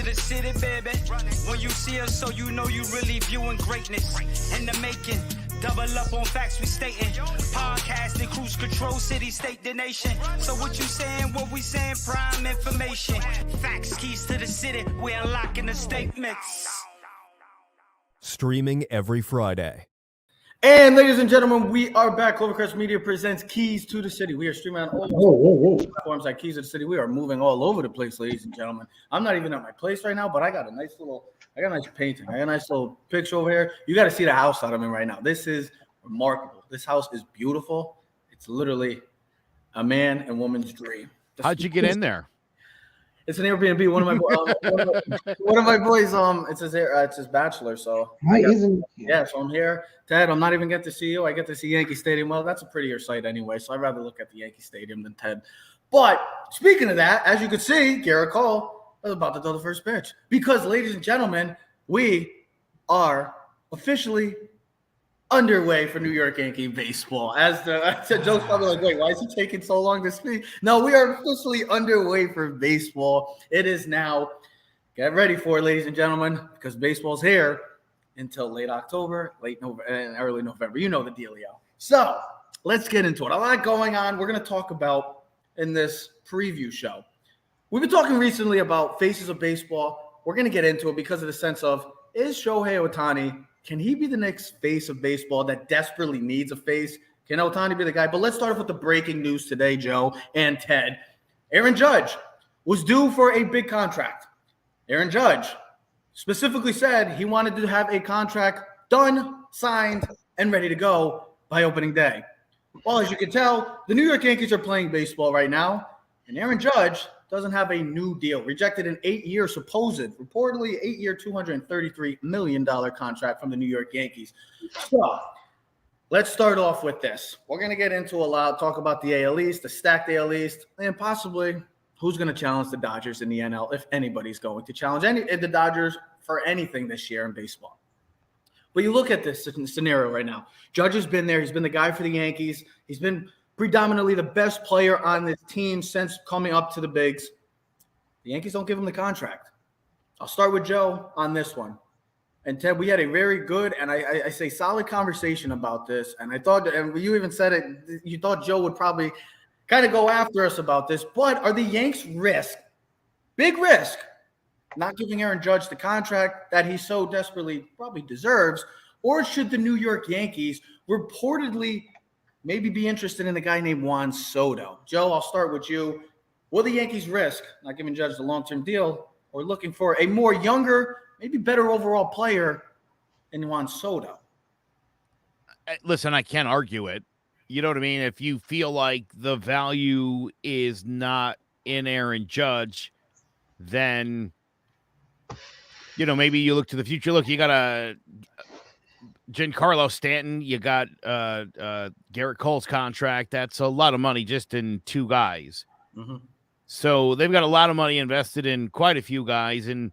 the city, baby. When you see us, so you know you really viewing greatness in the making. Double up on facts we stating. Podcasting, cruise control, city, state, the nation. So what you saying, what we saying, prime information. Facts, keys to the city, we unlocking the statements. Streaming every Friday. And ladies and gentlemen, we are back. Clovercrest Media presents Keys to the City. We are streaming on all platforms like Keys to the City. We are moving all over the place, ladies and gentlemen. I'm not even at my place right now, but I got a nice painting. I got a nice little picture over here. You got to see the house that I'm in right now. This is remarkable. This house is beautiful. It's literally a man and woman's dream. How'd you get in there? It's an Airbnb. One of my boys. It's his bachelor. So so I'm here. Ted, I'm not even get to see you. I get to see Yankee Stadium. Well, that's a prettier sight anyway. So I'd rather look at the Yankee Stadium than Ted. But speaking of that, as you can see, Garrett Cole is about to throw the first pitch because, ladies and gentlemen, we are officially underway for New York Yankee baseball. As Joe's probably like, wait, why is he taking so long to speak? No, we are officially underway for baseball. It is now. Get ready for it, ladies and gentlemen, because baseball's here until late October, late November, and early November. You know the dealio. So let's get into it. A lot going on. We're going to talk about in this preview show. We've been talking recently about faces of baseball. We're going to get into it because of the sense of, is Shohei Ohtani, can he be the next face of baseball that desperately needs a face? Can Ohtani be the guy? But let's start off with the breaking news today, Joe and Ted. Aaron Judge was due for a big contract. Aaron Judge specifically said he wanted to have a contract done, signed, and ready to go by opening day. Well, as you can tell, the New York Yankees are playing baseball right now, and Aaron Judge doesn't have a new deal. Rejected an 8-year reportedly 8-year, $233 million contract from the New York Yankees. So let's start off with this. We're going to get into talk about the AL East, the stacked AL East, and possibly who's going to challenge the Dodgers in the NL, if anybody's going to challenge the Dodgers for anything this year in baseball. But you look at this scenario right now. Judge has been there. He's been the guy for the Yankees. He's been predominantly the best player on this team since coming up to the bigs. The Yankees don't give him the contract. I'll start with Joe on this one. And Ted, we had a very good and I say solid conversation about this. And I thought, and you even said it, you thought Joe would probably kind of go after us about this. But are the Yanks big risk, not giving Aaron Judge the contract that he so desperately probably deserves? Or should the New York Yankees reportedly maybe be interested in a guy named Juan Soto? Joe, I'll start with you. Will the Yankees risk not giving Judge the long-term deal or looking for a more younger, maybe better overall player in Juan Soto? Listen, I can't argue it. You know what I mean? If you feel like the value is not in Aaron Judge, then, maybe you look to the future. Look, you got a Giancarlo Stanton. You got Garrett Cole's contract. That's a lot of money just in two guys. Mm-hmm. So they've got a lot of money invested in quite a few guys. And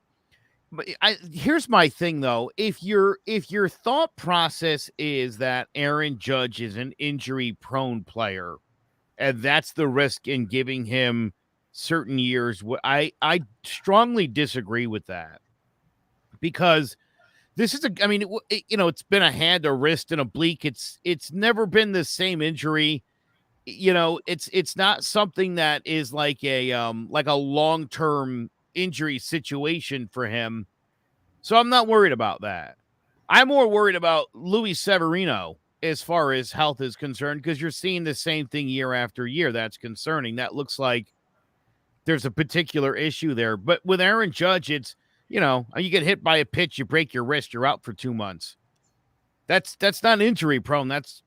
here's my thing, though. If your thought process is that Aaron Judge is an injury-prone player, and that's the risk in giving him certain years, I strongly disagree with that. Because this is it's been a hand, a wrist, and a oblique. It's never been the same injury. It's not something that is like a long-term injury situation for him. So I'm not worried about that. I'm more worried about Elise Severino as far as health is concerned, because you're seeing the same thing year after year. That's concerning. That looks like there's a particular issue there. But with Aaron Judge, it's, you get hit by a pitch, you break your wrist, you're out for 2 months. That's not injury prone. That's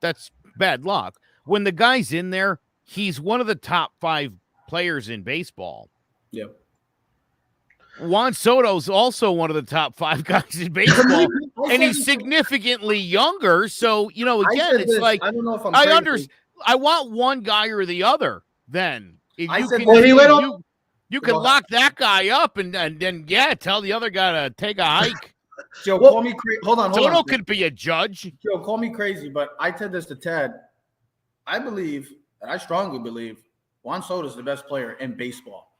bad luck. When the guy's in there, he's one of the top 5 players in baseball. Yep. Juan Soto's also one of the top 5 guys in baseball, and he's significantly younger. So, again, it's like, I don't know if I'm I want one guy or the other. Then you can lock that guy up and then tell the other guy to take a hike. Joe, call me crazy. Hold on. Soto could be a judge. Joe, call me crazy, but I said this to Ted. I believe, and I strongly believe, Juan Soto is the best player in baseball.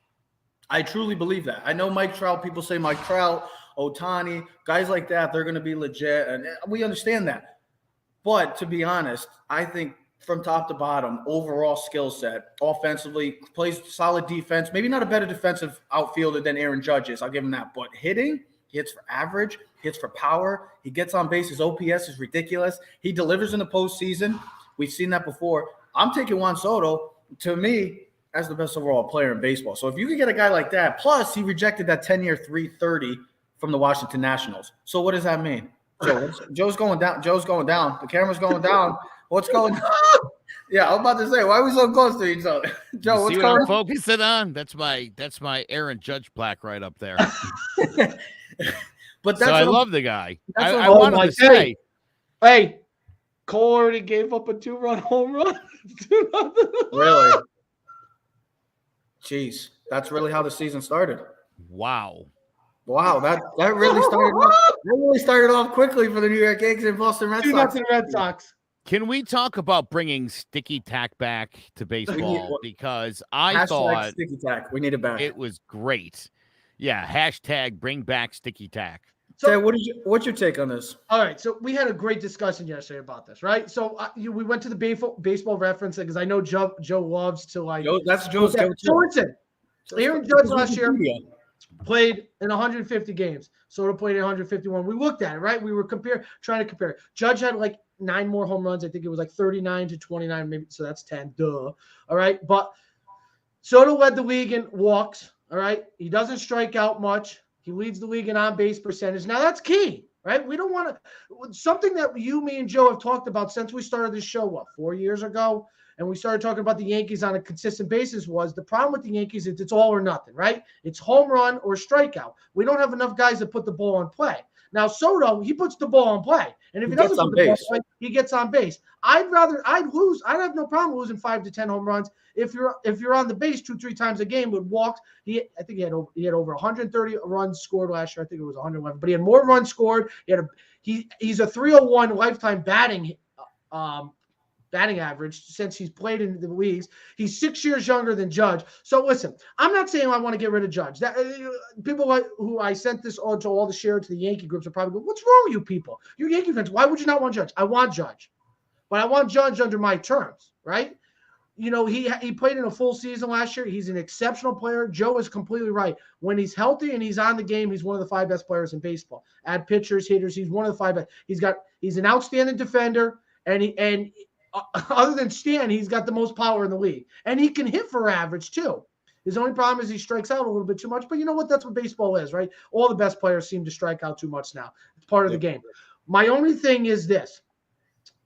I truly believe that. I know Mike Trout, people say Mike Trout, Ohtani, guys like that, they're going to be legit, and we understand that. But to be honest, I think from top to bottom, overall skill set, offensively, plays solid defense, maybe not a better defensive outfielder than Aaron Judge is, I'll give him that. But hitting, he hits for average, he hits for power, he gets on base, his OPS is ridiculous. He delivers in the postseason. We've seen that before. I'm taking Juan Soto, to me, as the best overall player in baseball. So if you can get a guy like that, plus he rejected that 10-year $330 from the Washington Nationals. So what does that mean? Joe's going down. Joe's going down. The camera's going down. What's going on? Yeah, I'm about to say, why are we so close to each other? Joe, what's going on? Focusing on? That's my Aaron Judge plaque right up there. But I love the guy. I wanted to say, hey, Cole already gave up a 2-run home run. Really? Jeez, that's really how the season started. Wow, that really started. That really started off quickly for the New York Yankees and Boston Red Sox. To the Red Sox. Can we talk about bringing sticky tack back to baseball? Because I thought sticky tack. We need it back. It was great. Yeah, hashtag bring back sticky tack. So, what's your take on this? All right, so we had a great discussion yesterday about this, right? So we went to the baseball reference because I know Joe loves to like. That's Joe's go-to. So listen, Aaron Judge last year played in 150 games. Soto played in 151. We looked at it, right? We were trying to compare. Judge had like 9 more home runs. I think it was like 39 to 29, maybe. So that's 10. Duh. All right, but Soto led the league in walks. All right, he doesn't strike out much. He leads the league in on-base percentage. Now, that's key, right? We don't want to – something that you, me, and Joe have talked about since we started this show, 4 years ago, and we started talking about the Yankees on a consistent basis was the problem with the Yankees is it's all or nothing, right? It's home run or strikeout. We don't have enough guys that put the ball in play. Now, Soto, he puts the ball in play. And if he doesn't put the ball in play, he gets on base. I'd have no problem losing 5 to 10 home runs if you're on the base 2-3 times a game with walks. I think he had over 130 runs scored last year. I think it was 111, but he had more runs scored. He's a 301 lifetime batting average since he's played in the leagues. He's 6 years younger than Judge. So listen, I'm not saying I want to get rid of Judge. That people who I sent this on to all the share to the Yankee groups are probably going, "What's wrong with you people? You're Yankee fans. Why would you not want Judge?" I want Judge, but I want Judge under my terms, right? You know, he played in a full season last year. He's an exceptional player. Joe is completely right. When he's healthy and he's on the game, he's one of the 5 best players in baseball. Add pitchers, hitters, he's one of the 5 best. He's an outstanding defender, and other than Stan, he's got the most power in the league. And he can hit for average, too. His only problem is he strikes out a little bit too much. But you know what? That's what baseball is, right? All the best players seem to strike out too much now. It's part of the game. My only thing is this.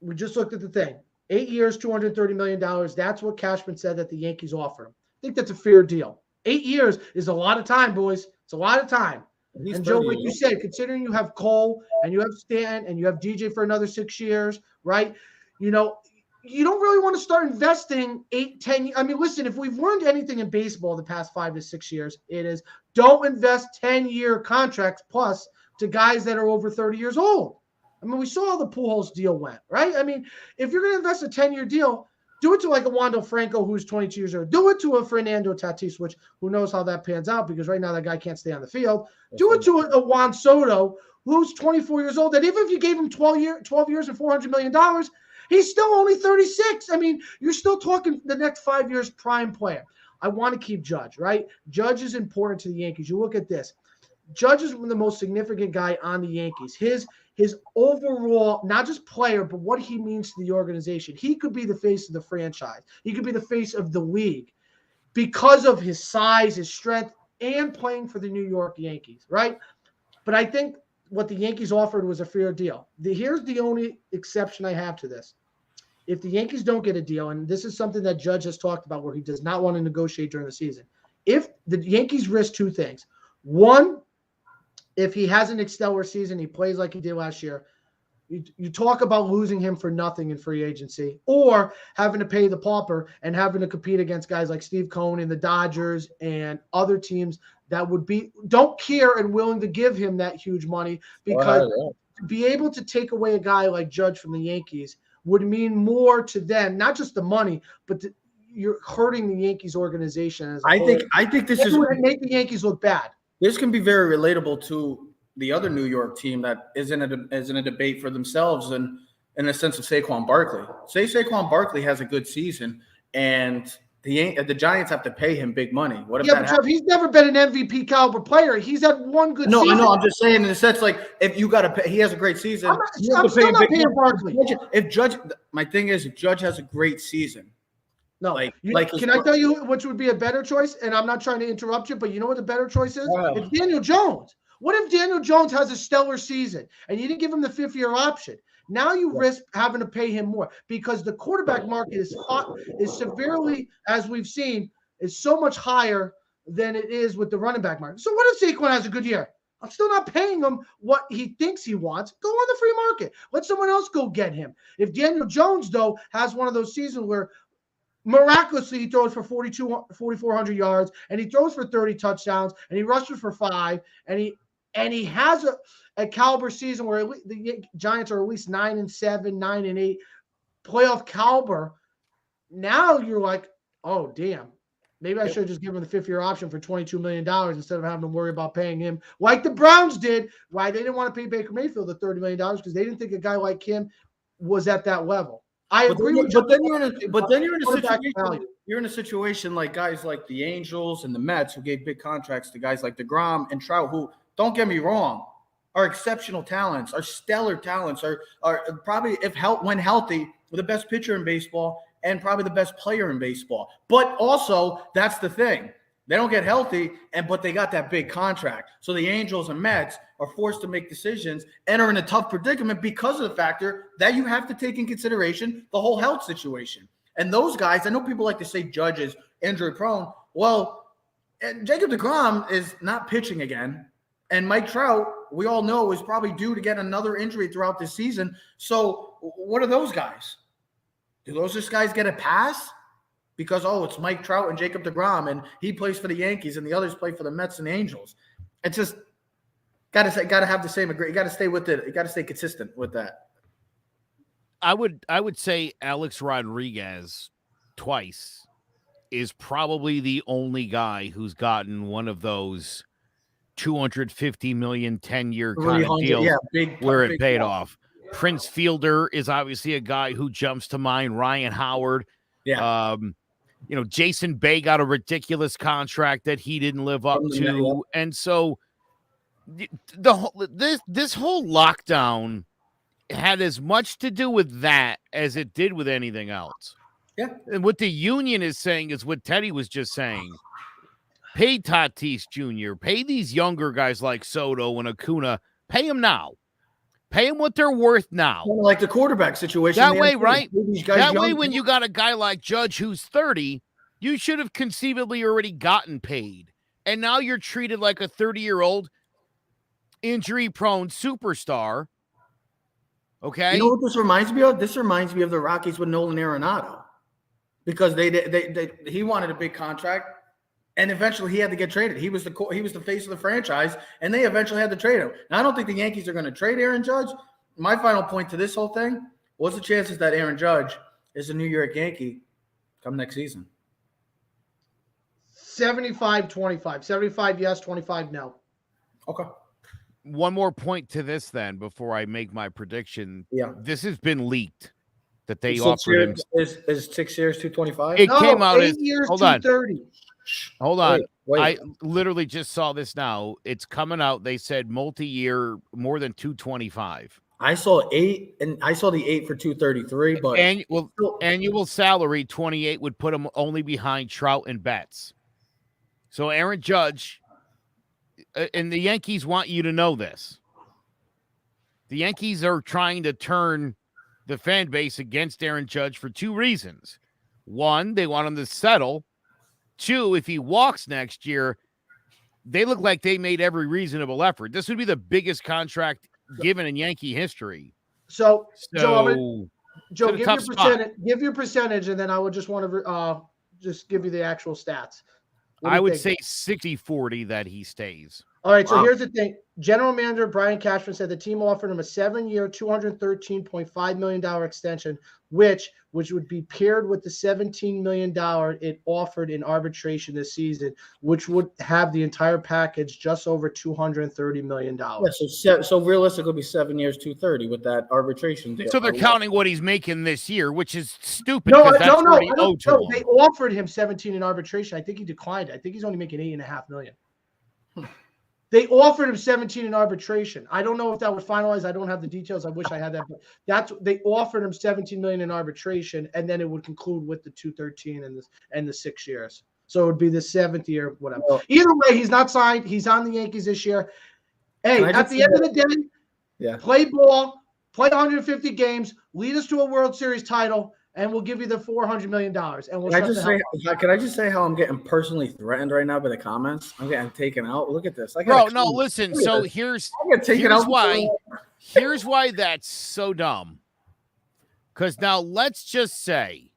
We just looked at the thing. 8 years, $230 million. That's what Cashman said that the Yankees offer him. I think that's a fair deal. 8 years is a lot of time, boys. It's a lot of time. And Joe, like you said, considering you have Cole and you have Stan and you have DJ for another 6 years, right? You know, you don't really want to start investing 8, 10 years. I mean, listen, if we've learned anything in baseball the past 5 to 6 years, it is don't invest 10-year contracts plus to guys that are over 30 years old. I mean, we saw how the Pujols deal went, right? I mean, if you're going to invest a 10-year deal, do it to like a Wander Franco who's 22 years old. Do it to a Fernando Tatis, which who knows how that pans out because right now that guy can't stay on the field. Do it to a Juan Soto who's 24 years old. That even if you gave him 12 years and $400 million, he's still only 36. I mean, you're still talking the next 5 years prime player. I want to keep Judge, right? Judge is important to the Yankees. You look at this. Judge is the most significant guy on the Yankees. His overall, not just player, but what he means to the organization. He could be the face of the franchise. He could be the face of the league because of his size, his strength, and playing for the New York Yankees, right? But I think what the Yankees offered was a fair deal. Here's the only exception I have to this. If the Yankees don't get a deal, and this is something that Judge has talked about where he does not want to negotiate during the season, if the Yankees risk 2 things. One, if he has an stellar season, he plays like he did last year, you talk about losing him for nothing in free agency or having to pay the pauper and having to compete against guys like Steve Cohen and the Dodgers and other teams that don't care and willing to give him that huge money because to be able to take away a guy like Judge from the Yankees would mean more to them, not just the money, but you're hurting the Yankees organization. As I think this is make the Yankees look bad. This can be very relatable to the other New York team that is in a debate for themselves, and in the sense of Saquon Barkley. Say Saquon Barkley has a good season, and the Giants have to pay him big money. What if that happens? He's never been an MVP caliber player. He's had one good season. I know. I'm just saying in the sense, like, if you got to pay, he has a great season. I'm still not paying Barkley. My thing is, if Judge has a great season. No, can I tell you which would be a better choice? And I'm not trying to interrupt you, but you know what the better choice is? It's Daniel Jones. What if Daniel Jones has a stellar season and you didn't give him the 5th-year option? Now you risk having to pay him more because the quarterback market is severely, as we've seen, is so much higher than it is with the running back market. So what if Saquon has a good year? I'm still not paying him what he thinks he wants. Go on the free market. Let someone else go get him. If Daniel Jones, though, has one of those seasons where miraculously he throws for 4,400 yards and he throws for 30 touchdowns and he rushes for 5 and he has a caliber season where the Giants are at least 9-7, 9-8, playoff caliber. Now you're like, oh, damn. Maybe I should just give him the 5th-year option for $22 million instead of having to worry about paying him like the Browns did. Why they didn't want to pay Baker Mayfield the $30 million because they didn't think a guy like him was at that level. I agree with you. But then you're in a situation like guys like the Angels and the Mets who gave big contracts to guys like DeGrom and Trout, who, don't get me wrong, are exceptional talents, are stellar talents, are probably, when healthy, the best pitcher in baseball and probably the best player in baseball. But also, that's the thing. They don't get healthy, but they got that big contract. So the Angels and Mets are forced to make decisions and are in a tough predicament because of the factor that you have to take in consideration the whole health situation. And those guys, I know people like to say Judge is injury prone. Well, Jacob deGrom is not pitching again. And Mike Trout, we all know, is probably due to get another injury throughout this season. So what are those guys? Do those guys get a pass? Because, it's Mike Trout and Jacob deGrom, and he plays for the Yankees, and the others play for the Mets and the Angels. It's just got to have the same agree. You got to stay with it. You got to stay consistent with that. I would say Alex Rodriguez twice is probably the only guy who's gotten one of those $250 million 10-year kind of deals where it paid off. Prince Fielder is obviously a guy who jumps to mind. Ryan Howard. Yeah. Jason Bay got a ridiculous contract that he didn't live up to. And so this whole lockdown had as much to do with that as it did with anything else. Yeah. And what the union is saying is what Teddy was just saying. Pay Tatis Jr., pay these younger guys like Soto and Acuna, pay them now. Pay them what they're worth now. Kind of like the quarterback situation. That way, right? That way, when you got a guy like Judge who's 30, you should have conceivably already gotten paid. And now you're treated like a 30-year-old injury-prone superstar. Okay? You know what this reminds me of? This reminds me of the Rockies with Nolan Arenado. Because he wanted a big contract. And eventually he had to get traded. He was the face of the franchise, and they eventually had to trade him. Now, I don't think the Yankees are going to trade Aaron Judge. My final point to this whole thing, what's the chances that Aaron Judge is a New York Yankee come next season? 75-25. 75 yes, 25 no. Okay. One more point to this then before I make my prediction. Yeah. This has been leaked that they offered him. Is 6 years, 225? It came out 8 years, 230. Hold on. Wait. I literally just saw this now. It's coming out. They said multi-year, more than 225. I saw 8, and I saw the 8 for 233. But annual salary 28 would put him only behind Trout and Betts. So Aaron Judge, and the Yankees want you to know this. The Yankees are trying to turn the fan base against Aaron Judge for 2 reasons. One, they want him to settle. 2, if he walks next year, they look like they made every reasonable effort. This would be the biggest contract given in Yankee history. So Joe, give your percentage, and then I would just want to just give you the actual stats. I would say 60-40 that he stays. All right, so here's the thing. General Manager Brian Cashman said the team offered him a 7-year, $213.5 million extension, which would be paired with the $17 million it offered in arbitration this season, which would have the entire package just over $230 million. Yeah, so realistically, it'll be 7 years, 230 with that arbitration deal. So they're counting what he's making this year, which is stupid. No, They offered him 17 in arbitration. I think he declined it. I think he's only making $8.5 million. They offered him 17 in arbitration. I don't know if that was finalized. I don't have the details. I wish I had that. But they offered him 17 million in arbitration, and then it would conclude with the 213 and the 6 years. So it would be the 7th year, whatever. Either way, he's not signed. He's on the Yankees this year. Hey, at the end of the day, play ball, play 150 games, lead us to a World Series title, and we'll give you the $400 million. And can I just say how I'm getting personally threatened right now by the comments? I'm getting taken out. Look at this. Listen. So here's why that's so dumb. Because now let's say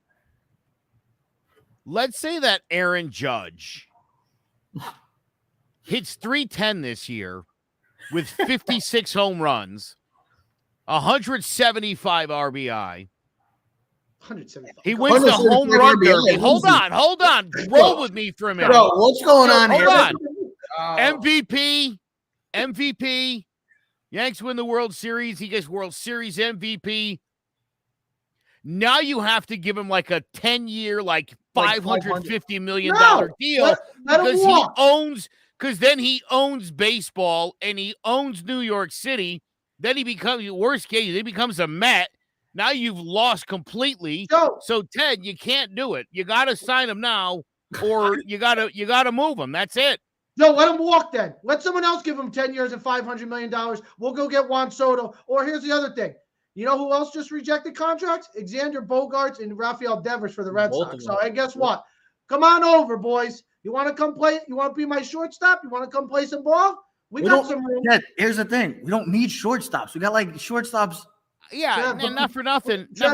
that Aaron Judge hits 310 this year with 56 home runs, 175 RBI. He wins the home run derby. Hold on. Roll with me for a minute. Bro, what's going on here? Hold on. MVP. Yanks win the World Series. He gets World Series MVP. Now you have to give him like a 10-year, like $550 million deal because then he owns baseball and he owns New York City. Then he becomes, worst case, he becomes a Met. Now you've lost completely. So Ted, you can't do it. You got to sign him now, or you got to move him. That's it. No, let him walk then. Let someone else give him 10 years and $500 million. We'll go get Juan Soto. Or here's the other thing. You know who else just rejected contracts? Xander Bogaerts and Rafael Devers for the Red Sox. So and guess what? Come on over, boys. You want to come play? You want to be my shortstop? You want to come play some ball? We got some room. Ted, here's the thing. We don't need shortstops. We got like shortstops. Yeah, and not for nothing. I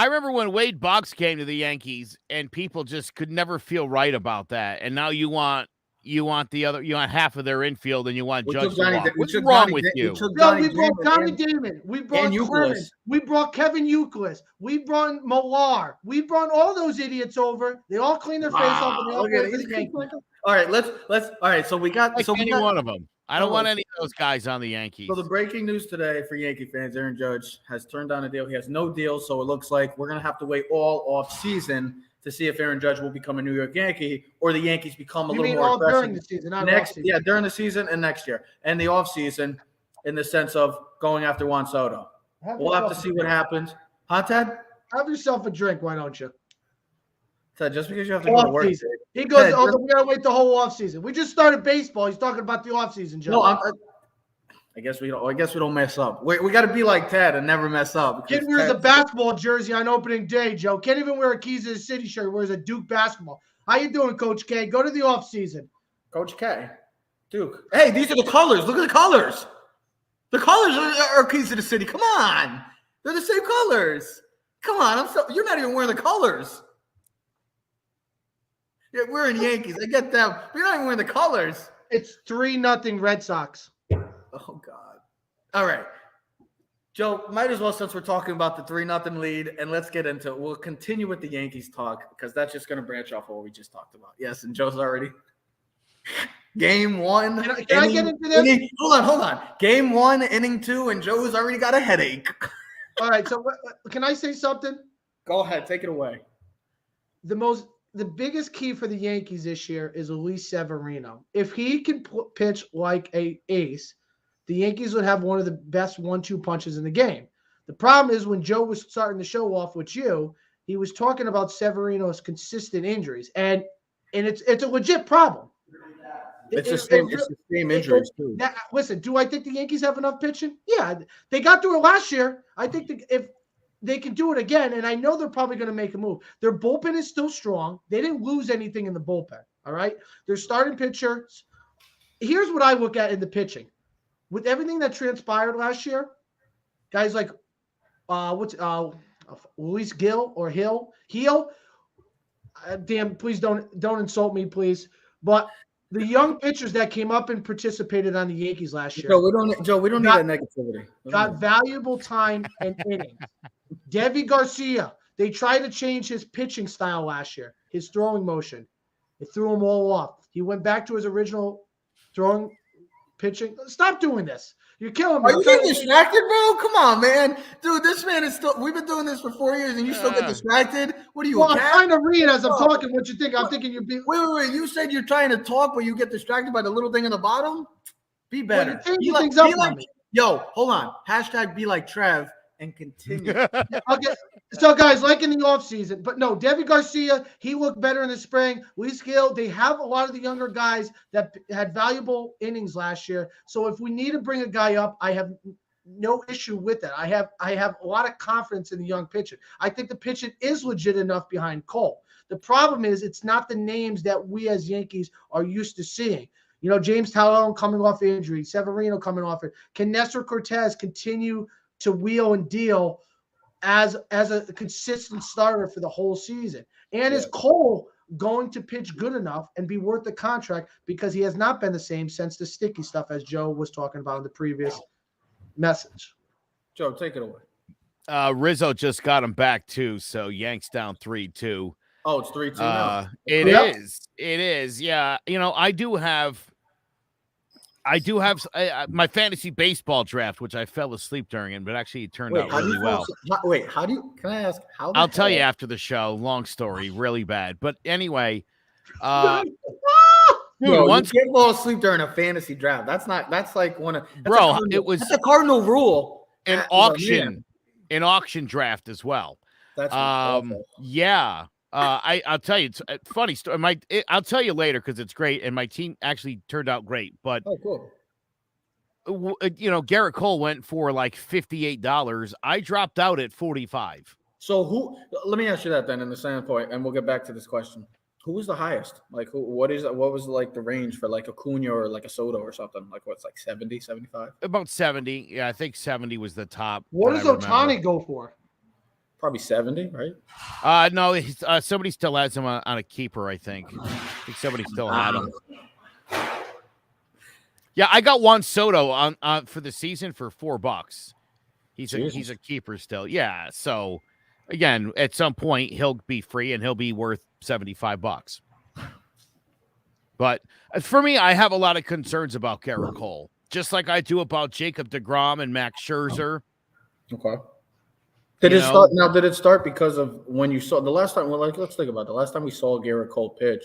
remember when Wade Boggs came to the Yankees, and people just could never feel right about that. And now you want half of their infield, and you want Judge to walk. What's wrong with you? We brought Tommy Damon. We brought Clemens. We brought Kevin Youkilis. We brought Millar. We brought all those idiots over. They all cleaned their face off. And they all played for the Yankees. All right, let's. All right, so we got one of them. I don't want any of those guys on the Yankees. So the breaking news today for Yankee fans, Aaron Judge has turned down a deal. He has no deal, so it looks like we're going to have to wait all off season to see if Aaron Judge will become a New York Yankee or the Yankees become a little more aggressive. During the season, not off season. Yeah, during the season and next year. And the off season in the sense of going after Juan Soto. We'll have to see what happens. Huh, Ted? Have yourself a drink, why don't you? Ted, just because you have to go to work. He goes, we got to wait the whole offseason. We just started baseball. He's talking about the offseason, Joe. No, I guess we don't mess up. We got to be like Ted and never mess up. Kid wears a basketball jersey on opening day, Joe. Can't even wear a Keys to the City shirt. He wears a Duke basketball. How you doing, Coach K? Go to the offseason. Coach K. Duke. Hey, these are the colors. Look at the colors. The colors are Keys to the City. Come on. They're the same colors. Come on. You're not even wearing the colors. Yeah, we're in Yankees. I get them. You're not even wearing the colors. It's 3-0 Red Sox. Oh, God. All right. Joe, might as well, since we're talking about the 3-0 lead, and let's get into it. We'll continue with the Yankees talk because that's just going to branch off of what we just talked about. Yes, and Joe's already. Game 1. Can I get into this? Hold on. Game 1, inning 2, and Joe's already got a headache. All right. So can I say something? Go ahead. Take it away. The biggest key for the Yankees this year is Elise Severino. If he can pitch like an ace, the Yankees would have one of the best 1-2 punches in the game. The problem is when Joe was starting the show off with you, he was talking about Severino's consistent injuries, and it's a legit problem. It's the same injuries too. Listen, do I think the Yankees have enough pitching? Yeah, they got through it last year. I think if they can do it again, and I know they're probably going to make a move. Their bullpen is still strong. They didn't lose anything in the bullpen, all right? Their starting pitchers. Here's what I look at in the pitching. With everything that transpired last year, guys like Luis Gil or Heel. Damn, please don't insult me, please. But the young pitchers that came up and participated on the Yankees last year. Joe, we don't need that negativity. Got valuable time and innings. Deivi Garcia, they tried to change his pitching style last year, his throwing motion. It threw him all off. He went back to his original throwing, pitching. Stop doing this. You're killing me. Are you getting distracted, bro? Come on, man. Dude, this man is still – we've been doing this for 4 years, and you still get distracted? What are you, I'm trying to read as I'm talking what you think. I'm thinking you're being – Wait. You said you're trying to talk, but you get distracted by the little thing in the bottom? Be better. Yo, hold on. Hashtag be like Trev and continue. Okay. So, guys, like in the offseason, but no, Deivi Garcia, he looked better in the spring. Luis Gil, they have a lot of the younger guys that had valuable innings last year. So if we need to bring a guy up, I have no issue with that. I have a lot of confidence in the young pitcher. I think the pitching is legit enough behind Cole. The problem is it's not the names that we as Yankees are used to seeing. You know, James Talon coming off injury, Severino coming off it. Can Nestor Cortez continue to wheel and deal as a consistent starter for the whole season? And is Cole going to pitch good enough and be worth the contract, because he has not been the same since the sticky stuff, as Joe was talking about in the previous message. Joe, take it away. Rizzo just got him back too, so Yanks down 3-2. Oh, it's 3-2 now. It is. Yeah. You know, I do have my fantasy baseball draft, which I fell asleep during, but actually it turned out really well. Can I ask how? I'll tell you after the show. Long story, really bad. But anyway, dude, once you can't fall asleep during a fantasy draft. That's like it was a cardinal rule. An auction draft as well. That's yeah. I'll tell you, it's a funny story. I'll tell you later because it's great, and my team actually turned out great. But cool. You know, Garrett Cole went for like $58. I dropped out at $45. So let me ask you that then in the standpoint, and we'll get back to this question. Who was the highest? Like, what was like the range for like Acuna or like a Soto or something? Like what's like 70, 75? About 70. Yeah, I think 70 was the top. What does Ohtani go for? Probably 70, right? No, somebody still has him on a keeper, I think. Somebody still had him. Yeah, I got Juan Soto on for the season for $4. He's a keeper still. Yeah, so again, at some point he'll be free and he'll be worth $75. But for me, I have a lot of concerns about Garrett Cole, just like I do about Jacob deGrom and Max Scherzer. Okay. Did it start because of when you saw the last time? Well, let's think about it. The last time we saw Garrett Cole pitch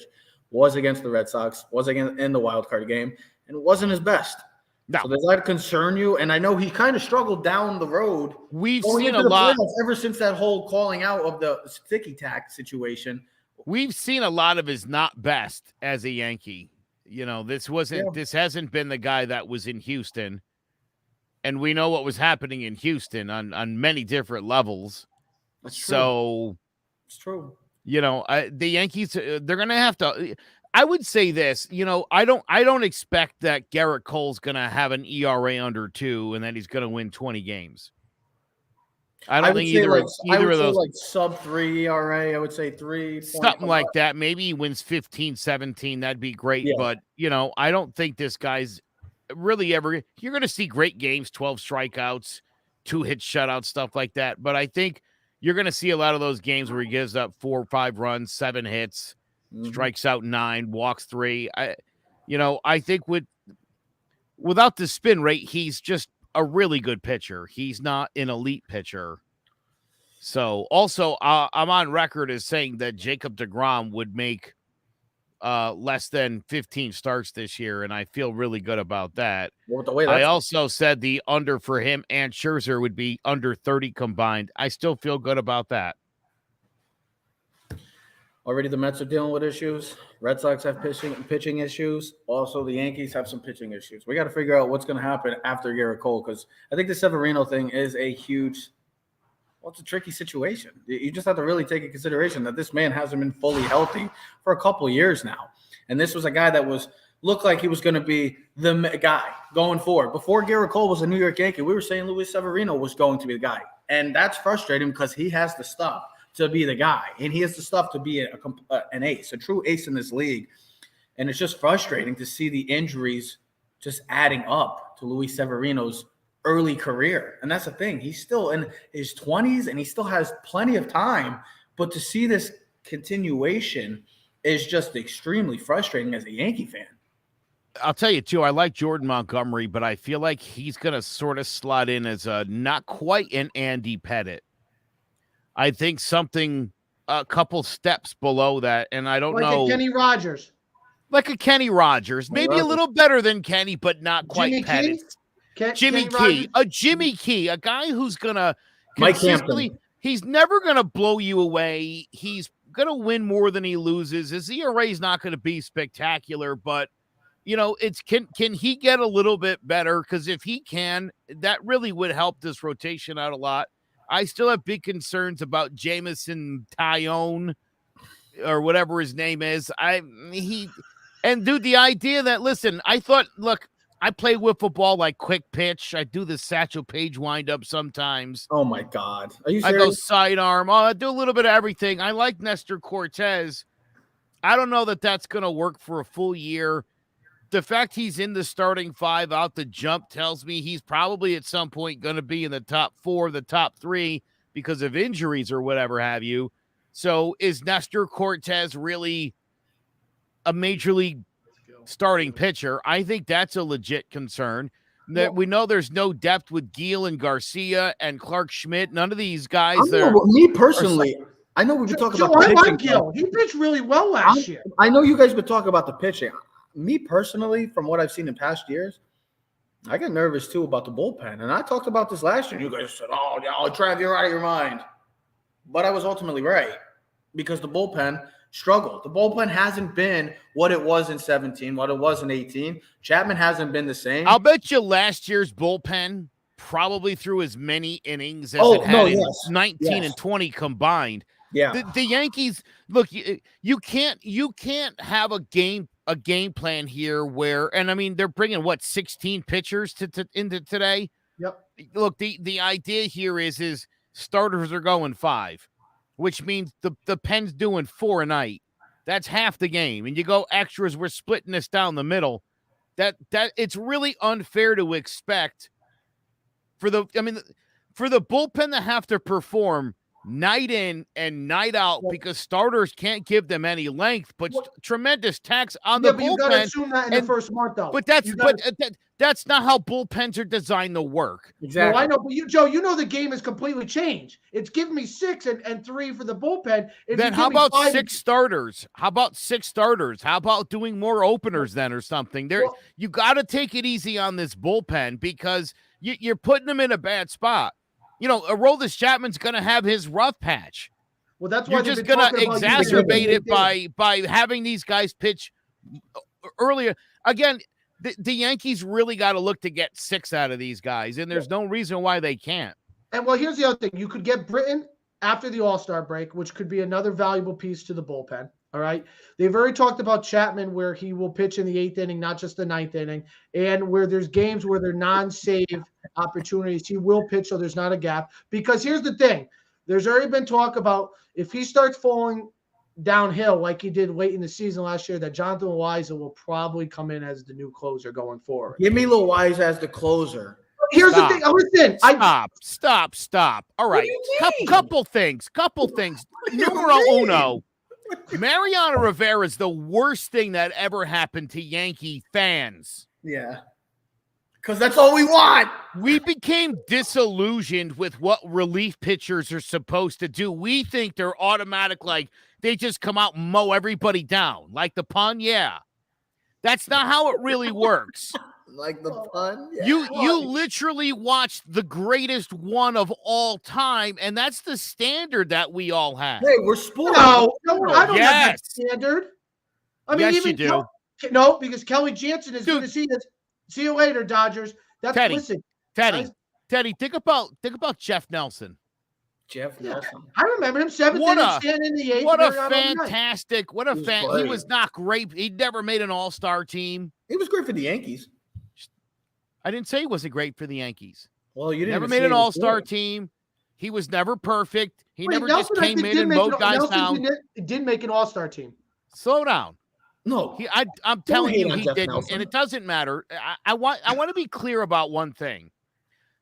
was against the Red Sox, was against in the wild card game, and it wasn't his best. No. So does that concern you? And I know he kind of struggled down the road. We've seen a lot ever since that whole calling out of the sticky tack situation. We've seen a lot of his not best as a Yankee. You know, this hasn't been the guy that was in Houston. And we know what was happening in Houston on many different levels. That's true. So it's true. You know, the Yankees, they're going to have to. I would say this. You know, I don't expect that Garrett Cole's going to have an ERA under 2 and that he's going to win 20 games. I don't think either of those. Like sub 3 ERA. I would say 3. Something like that. Maybe he wins 15, 17. That'd be great. Yeah. But you know, I don't think this guy's really ever. You're going to see great games, 12 strikeouts, 2-hit shutout, stuff like that. But I think you're going to see a lot of those games where he gives up 4 or 5 runs, 7 hits, strikes out 9, walks 3. I think without the spin rate, he's just a really good pitcher. He's not an elite pitcher. So also, I'm on record as saying that Jacob deGrom would make less than 15 starts this year, and I feel really good about that. I also said the under for him and Scherzer would be under 30 combined. I still feel good about that. Already the Mets are dealing with issues. Red Sox have pitching issues. Also, the Yankees have some pitching issues. We got to figure out what's going to happen after Garrett Cole, because I think the Severino thing is it's a tricky situation. You just have to really take into consideration that this man hasn't been fully healthy for a couple of years now. And this was a guy that looked like he was going to be the guy going forward. Before Garrett Cole was a New York Yankee, we were saying Elise Severino was going to be the guy. And that's frustrating because he has the stuff to be the guy. And he has the stuff to be an ace, a true ace in this league. And it's just frustrating to see the injuries just adding up to Elise Severino's early career. And that's the thing. He's still in his 20s and he still has plenty of time. But to see this continuation is just extremely frustrating as a Yankee fan. I'll tell you, too, I like Jordan Montgomery, but I feel like he's going to sort of slot in as a not quite an Andy Pettit. I think something a couple steps below that, and I don't know. Like a Kenny Rogers. Like a Kenny Rogers. Maybe a little better than Kenny, but not quite Jimmy Pettit. Jimmy Key. A Jimmy Key. A guy who's going to Mike consistently Hampton. He's never going to blow you away. He's going to win more than he loses. His ERA is not going to be spectacular, but you know, it's can he get a little bit better? Because if he can, that really would help this rotation out a lot. I still have big concerns about Jameson Tyone or whatever his name is. Dude, the idea that, listen, I thought, look, I play wiffle ball like quick pitch. I do the Satchel Paige windup sometimes. Oh my God. Are you serious? I go sidearm. Oh, I do a little bit of everything. I like Nestor Cortez. I don't know that that's going to work for a full year. The fact he's in the starting five out the jump tells me he's probably at some point going to be in the top 4, the top 3 because of injuries or whatever have you. So is Nestor Cortez really a major league starting pitcher? I think that's a legit concern. That we know there's no depth with Gil and Garcia and Clark Schmidt. None of these guys there. Me personally, I know we've been talking about the pitching. I like Gil. He pitched really well last year. I know you guys been talking about the pitching. Me personally, from what I've seen in past years, I get nervous too about the bullpen. And I talked about this last year. You guys said, "Oh, yeah, Trav, you're out of your mind." But I was ultimately right because the bullpen struggled. The bullpen hasn't been what it was in 17, what it was in 18. Chapman hasn't been the same. I'll bet you last year's bullpen probably threw as many innings as it had in 19 and 20 combined. Yeah. The Yankees, look, you can't have a game plan here where, and I mean, they're bringing 16 pitchers into today. Yep. Look, the idea here is starters are going 5, which means the pen's doing 4 a night. That's half the game. And you go extras, we're splitting this down the middle. That it's really unfair to expect for the bullpen to have to perform night in and night out because starters can't give them any length, but tremendous tax on the bullpen. You got to assume that in the first month, though. But that's not how bullpens are designed to work. Exactly. No, I know, but Joe, the game has completely changed. It's giving me 6 and 3 for the bullpen. Then how about 6 starters? How about 6 starters? How about doing more openers then or something? You got to take it easy on this bullpen because you're putting them in a bad spot. You know, Aroldis Chapman's going to have his rough patch. Well, that's why you're just going to exacerbate it by having these guys pitch earlier. Again, the Yankees really got to look to get 6 out of these guys, and there's no reason why they can't. And, well, here's the other thing. You could get Britton after the All-Star break, which could be another valuable piece to the bullpen. All right. They've already talked about Chapman where he will pitch in the 8th inning, not just the 9th inning, and where there's games where they're non-save opportunities, he will pitch so there's not a gap. Because here's the thing. There's already been talk about if he starts falling downhill like he did late in the season last year, that Jonathan Loaiza will probably come in as the new closer going forward. Give me Loaiza as the closer. Here's the thing. Listen. Stop. All right. Couple things. Numero uno. Mariano Rivera is the worst thing that ever happened to Yankee fans. Yeah. Because that's all we want. We became disillusioned with what relief pitchers are supposed to do. We think they're automatic, like they just come out and mow everybody down. Like the pun, yeah. That's not how it really works. Like the pun? Yeah. You literally watched the greatest one of all time, and that's the standard that we all have. Hey, we're spoiled. No, I don't have that standard. I mean, yes, you do. No, because Kelly Jansen is going to see this. See you later, Dodgers. That's Teddy. Think about Jeff Nelson. Jeff Nelson. I remember him 7th inning stand in the 8th. What a fantastic! What a fan! He was not great. He never made an All-Star team. He was great for the Yankees. I didn't say he wasn't great for the Yankees. Well, you didn't never made an All-Star team. He was never perfect. He never just came in and mowed guys down. He did make an All-Star team. Slow down. No, I'm telling you, he Jeff didn't, Nelson. and it doesn't matter. I want to be clear about one thing.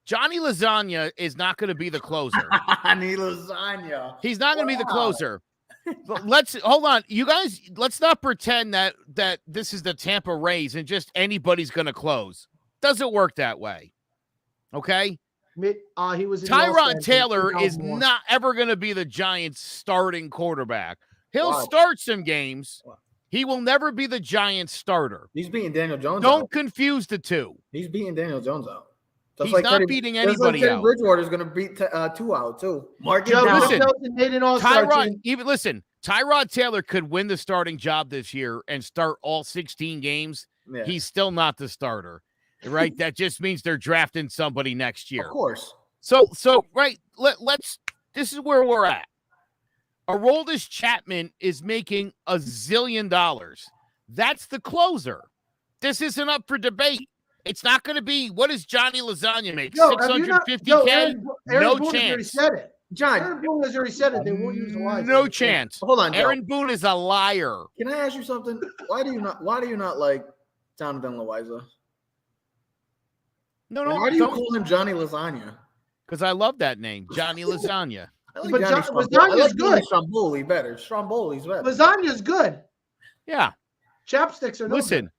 Johnny Lasagna is not going to be the closer. Johnny Lasagna. He's not going to be the closer. Let's hold on, you guys. Let's not pretend that this is the Tampa Rays and just anybody's going to close. Doesn't work that way. Okay. He was Tyrod Taylor is not ever going to be the Giants' starting quarterback. He'll start some games. He will never be the Giants' starter. He's beating Daniel Jones. Don't confuse the two. He's beating Daniel Jones out. He's like not beating anybody out. Bridgewater's going to beat 2 out too. Tyrod Taylor could win the starting job this year and start all 16 games. Yeah. He's still not the starter, right? That just means they're drafting somebody next year. Of course. So right. Let's. This is where we're at. Aroldis Chapman is making $1 zillion. That's the closer. This isn't up for debate. It's not going to be, what does Johnny Lasagna make? $650K? No chance. Aaron Boone has already said it. They won't use the line. No chance. Hold on, Aaron Boone is a liar. Can I ask you something? Why do you not like Jonathan Loaiza? No. Why do you call him Johnny Lasagna? Because I love that name, Johnny Lasagna. But Lasagna's good. Stromboli better. Stromboli's better. Lasagna's good. Yeah. Chapsticks are no Listen. good.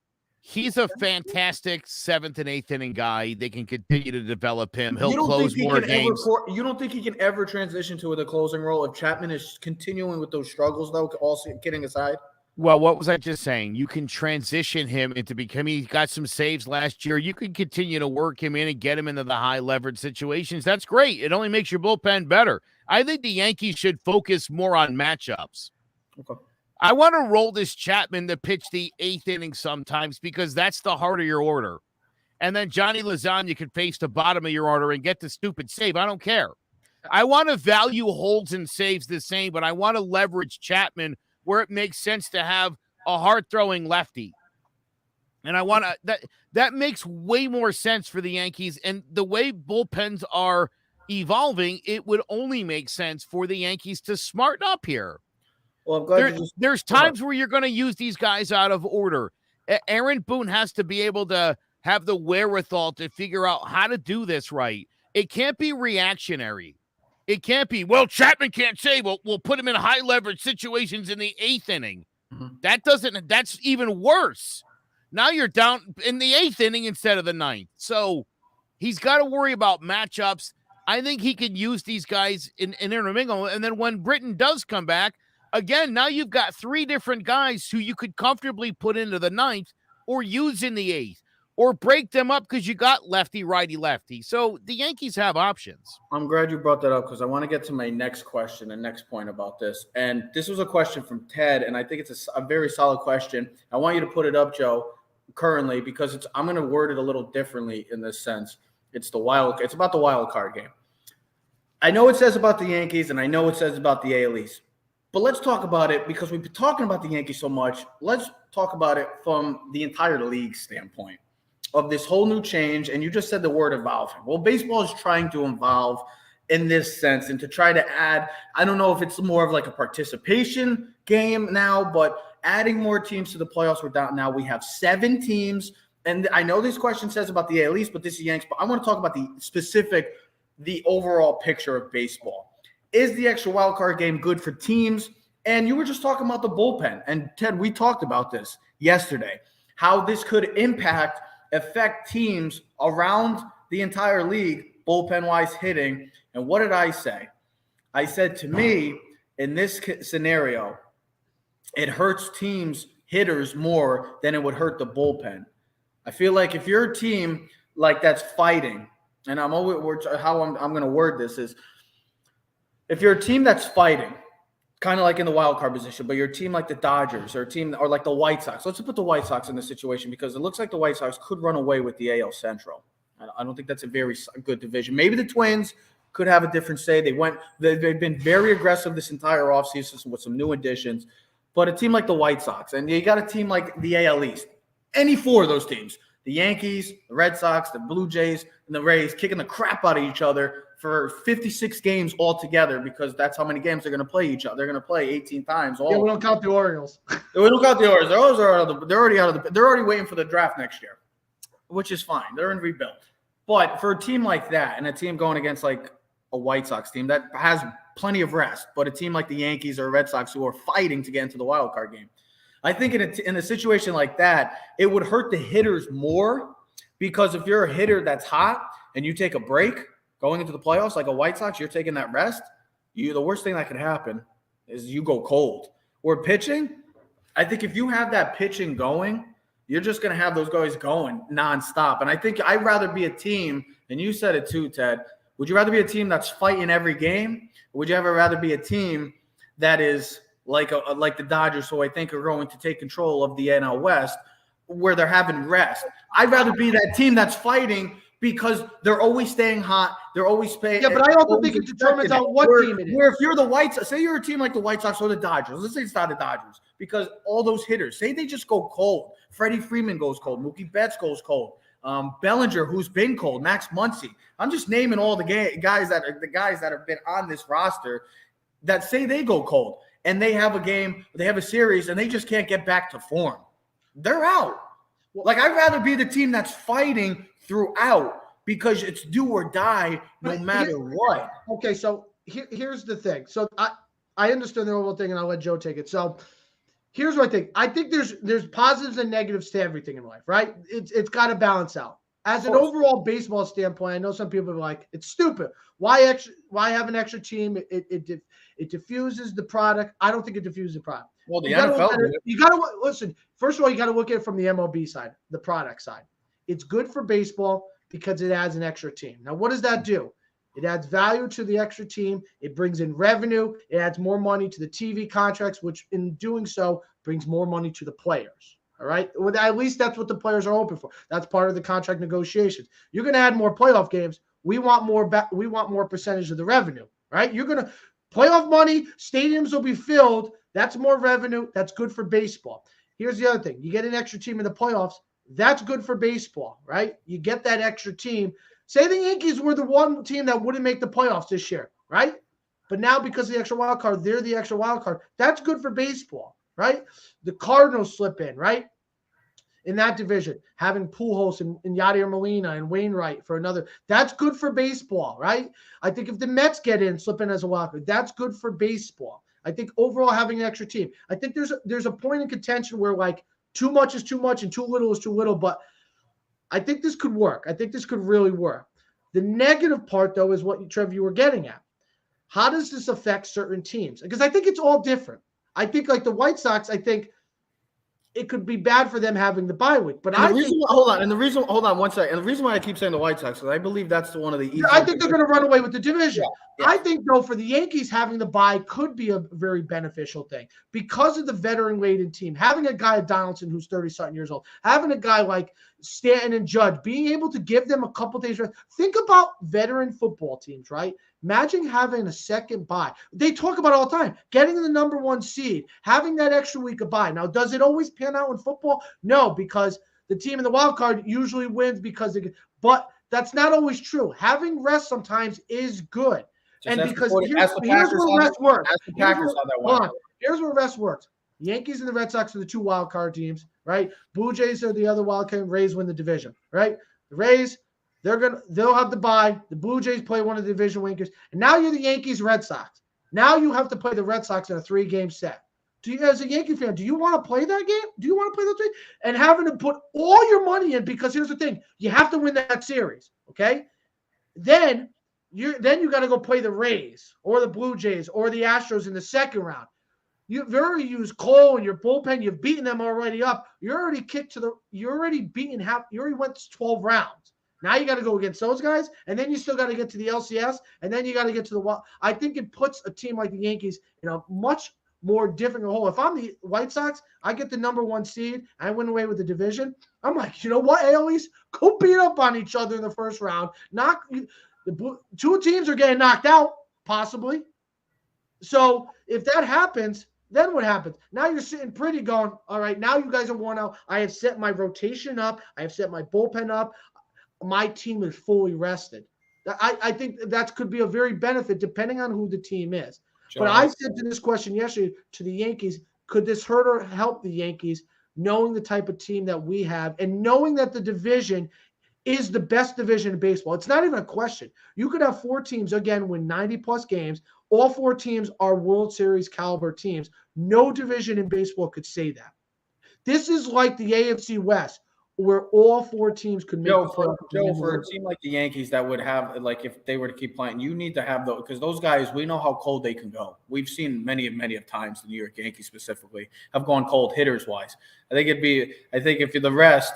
He's a fantastic 7th and 8th inning guy. They can continue to develop him. He'll close more games. You don't think he can ever transition to the closing role if Chapman is continuing with those struggles, though, all kidding aside? Well, what was I just saying? You can transition him into becoming – he got some saves last year. You can continue to work him in and get him into the high-leverage situations. That's great. It only makes your bullpen better. I think the Yankees should focus more on matchups. Okay. I want to roll this Chapman to pitch the 8th inning sometimes because that's the heart of your order. And then Johnny Lasagna can face the bottom of your order and get the stupid save. I don't care. I want to value holds and saves the same, but I want to leverage Chapman where it makes sense to have a hard-throwing lefty. And I want to that makes way more sense for the Yankees. And the way bullpens are evolving, it would only make sense for the Yankees to smarten up here. Well, I'm glad there's times where you're going to use these guys out of order. Aaron Boone has to be able to have the wherewithal to figure out how to do this right. It can't be reactionary. It can't be, well, Chapman can't say, well, we'll put him in high leverage situations in the 8th inning. Mm-hmm. That's even worse. Now you're down in the 8th inning instead of the 9th. So he's got to worry about matchups. I think he can use these guys in intermingle. And then when Britton does come back, again, now you've got 3 different guys who you could comfortably put into the 9th or use in the 8th or break them up because you got lefty, righty, lefty. So the Yankees have options. I'm glad you brought that up because I want to get to my next question and next point about this. And this was a question from Ted, and I think it's a very solid question. I want you to put it up, Joe, currently, because I'm going to word it a little differently in this sense. It's about the wild card game. I know it says about the Yankees, and I know it says about the AL East. But let's talk about it because we've been talking about the Yankees so much. Let's talk about it from the entire league standpoint of this whole new change. And you just said the word evolving. Well, baseball is trying to evolve in this sense and to try to add, I don't know if it's more of like a participation game now, but adding more teams to the playoffs. We're down now. We have 7 teams. And I know this question says about the AL East, but this is Yanks. But I want to talk about the overall picture of baseball. Is the extra wild card game good for teams? And you were just talking about the bullpen. And Ted, we talked about this yesterday, how this could affect teams around the entire league, bullpen-wise hitting. And what did I say? I said, to me, in this scenario, it hurts teams, hitters more than it would hurt the bullpen. I feel like if you're a team like that's fighting, and I'm going to word this is, if you're a team that's fighting, kind of like in the wild card position, but you're a team like the Dodgers or like the White Sox. Let's put the White Sox in this situation because it looks like the White Sox could run away with the AL Central. I don't think that's a very good division. Maybe the Twins could have a different say. They've been very aggressive this entire offseason with some new additions. But a team like the White Sox, and you got a team like the AL East, any 4 of those teams, the Yankees, the Red Sox, the Blue Jays, and the Rays kicking the crap out of each other for 56 games altogether, because that's how many games they're going to play each other. They're going to play 18 times. Yeah, we don't count the Orioles. We don't count the Orioles. They're already out of the. They're already waiting for the draft next year, which is fine. They're in rebuild. But for a team like that, and a team going against like a White Sox team that has plenty of rest, but a team like the Yankees or Red Sox who are fighting to get into the wild card game, I think in a situation like that, it would hurt the hitters more, because if you're a hitter that's hot and you take a break going into the playoffs, like a White Sox, you're taking that rest. The worst thing that could happen is you go cold. Or pitching, I think if you have that pitching going, you're just going to have those guys going nonstop. And I think I'd rather be a team, and you said it too, Ted, would you rather be a team that's fighting every game? Or would you ever rather be a team that is like the Dodgers, who I think are going to take control of the NL West, where they're having rest? I'd rather be that team that's fighting, because they're always staying hot. They're always paying. Yeah, but I also think it determines on what team it is. Where if you're the White Sox, say you're a team like the White Sox or the Dodgers. Let's say it's not the Dodgers, because all those hitters, say they just go cold. Freddie Freeman goes cold. Mookie Betts goes cold. Bellinger, who's been cold. Max Muncy. I'm just naming all the guys that have been on this roster that say they go cold, and they have a game, they have a series, and they just can't get back to form. They're out. Like, I'd rather be the team that's fighting throughout, because it's do or die no matter what. Okay, so here's the thing. So I understand the overall thing, and I'll let Joe take it. So here's what I think. I think there's positives and negatives to everything in life, right? It's got to balance out. As an overall baseball standpoint, I know some people are like, it's stupid. Why have an extra team? It diffuses the product. I don't think it diffuses the product. Well, the NFL. You got to listen. First of all, you got to look at it from the MLB side, the product side. It's good for baseball because it adds an extra team. Now, what does that do? It adds value to the extra team. It brings in revenue. It adds more money to the TV contracts, which in doing so brings more money to the players. All right. Well, at least that's what the players are hoping for. That's part of the contract negotiations. You're going to add more playoff games. We want more. We want more percentage of the revenue. Right. You're going to playoff money. Stadiums will be filled. That's more revenue. That's good for baseball. Here's the other thing. You get an extra team in the playoffs. That's good for baseball, right? You get that extra team. Say the Yankees were the one team that wouldn't make the playoffs this year, right? But now because of the extra wild card, they're the extra wild card. That's good for baseball, right? The Cardinals slip in, right? In that division, having Pujols and Yadier Molina and Wainwright for another, that's good for baseball, right? I think if the Mets get in, slip in as a wild card, that's good for baseball. I think overall having an extra team. I think there's a point in contention where like too much is too much and too little is too little, but I think this could work. I think this could really work. The negative part, though, is what, Trev, you were getting at. How does this affect certain teams? Because I think it's all different. I think like the White Sox, I think it could be bad for them having the bye week. But hold on one second. And the reason why I keep saying the White Sox is I believe that's one of the easiest. I think they're going to run away with the division. Yeah. I think, though, for the Yankees, having the bye could be a very beneficial thing because of the veteran-laden team. Having a guy like Donaldson who's 30-something years old, having a guy like Stanton and Judge, being able to give them a couple days rest. Think about veteran football teams, right? Imagine having a second bye. They talk about it all the time, getting the number one seed, having that extra week of bye. Now, does it always pan out in football? No, because the team in the wild card usually wins because but that's not always true. Having rest sometimes is good. Just and because here's where rest works. Here's where rest works. The Yankees and the Red Sox are the two wild card teams, right? Blue Jays are the other wild card. Rays win the division, right? The Rays, they'll have the bye. The Blue Jays play one of the division winners. And now you're the Yankees, Red Sox. Now you have to play the Red Sox in a 3-game set. As a Yankee fan, do you want to play that game? Do you want to play those games? And having to put all your money in, because here's the thing, you have to win that series, okay? Then you got to go play the Rays or the Blue Jays or the Astros in the second round. You've already used Cole and your bullpen. You've beaten them already up. You already went 12 rounds. Now you got to go against those guys, and then you still got to get to the LCS, and then you got to get to the – I think it puts a team like the Yankees in a much more difficult hole. If I'm the White Sox, I get the number one seed, I win away with the division. I'm like, you know what, Elise? Go beat up on each other in the first round. The two teams are getting knocked out, possibly. So if that happens, then what happens? Now you're sitting pretty going, all right, now you guys are worn out. I have set my rotation up. I have set my bullpen up. My team is fully rested. I think that could be a very benefit depending on who the team is. Joe, but I said to this question yesterday to the Yankees, could this hurt or help the Yankees knowing the type of team that we have and knowing that the division is the best division in baseball? It's not even a question. You could have 4 teams, again, win 90-plus games. All 4 teams are World Series caliber teams. No division in baseball could say that. This is like the AFC West, where all 4 teams could make Joe, for a team like the Yankees that would have, like, if they were to keep playing, you need to have those, because those guys, we know how cold they can go. We've seen many of times the New York Yankees specifically have gone cold hitters wise. I think if the rest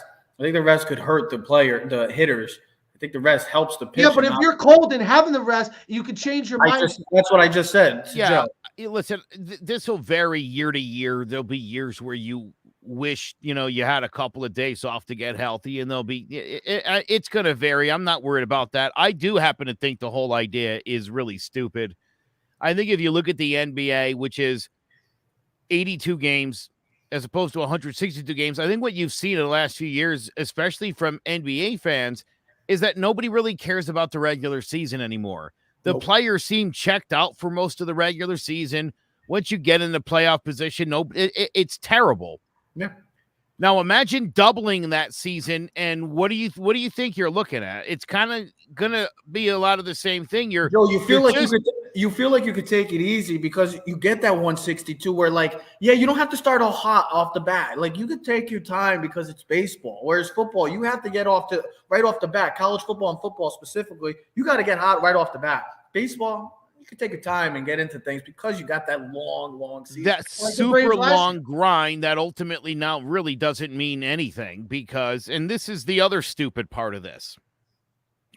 could hurt the hitters. I think the rest helps the pitcher. Yeah, but if you're cold and having the rest, you could change your mind. That's what I just said. Yeah, Joe. Listen, this will vary year to year. There'll be years where you wish, you had a couple of days off to get healthy, and it's going to vary. I'm not worried about that. I do happen to think the whole idea is really stupid. I think if you look at the NBA, which is 82 games as opposed to 162 games, I think what you've seen in the last few years, especially from NBA fans, is that nobody really cares about the regular season anymore. The players seem checked out for most of the regular season. Once you get in the playoff position, it's terrible. Yeah. Now imagine doubling that season, and what do you think you're looking at? It's kind of gonna be a lot of the same thing. You feel like you could take it easy because you get that 162 where, like, yeah, you don't have to start all hot off the bat. Like, you could take your time because it's baseball. Whereas football, you have to get right off the bat. College football and football specifically, you got to get hot right off the bat. Baseball, you can take your time and get into things because you got that long season. That super long grind that ultimately now really doesn't mean anything because, and this is the other stupid part of this.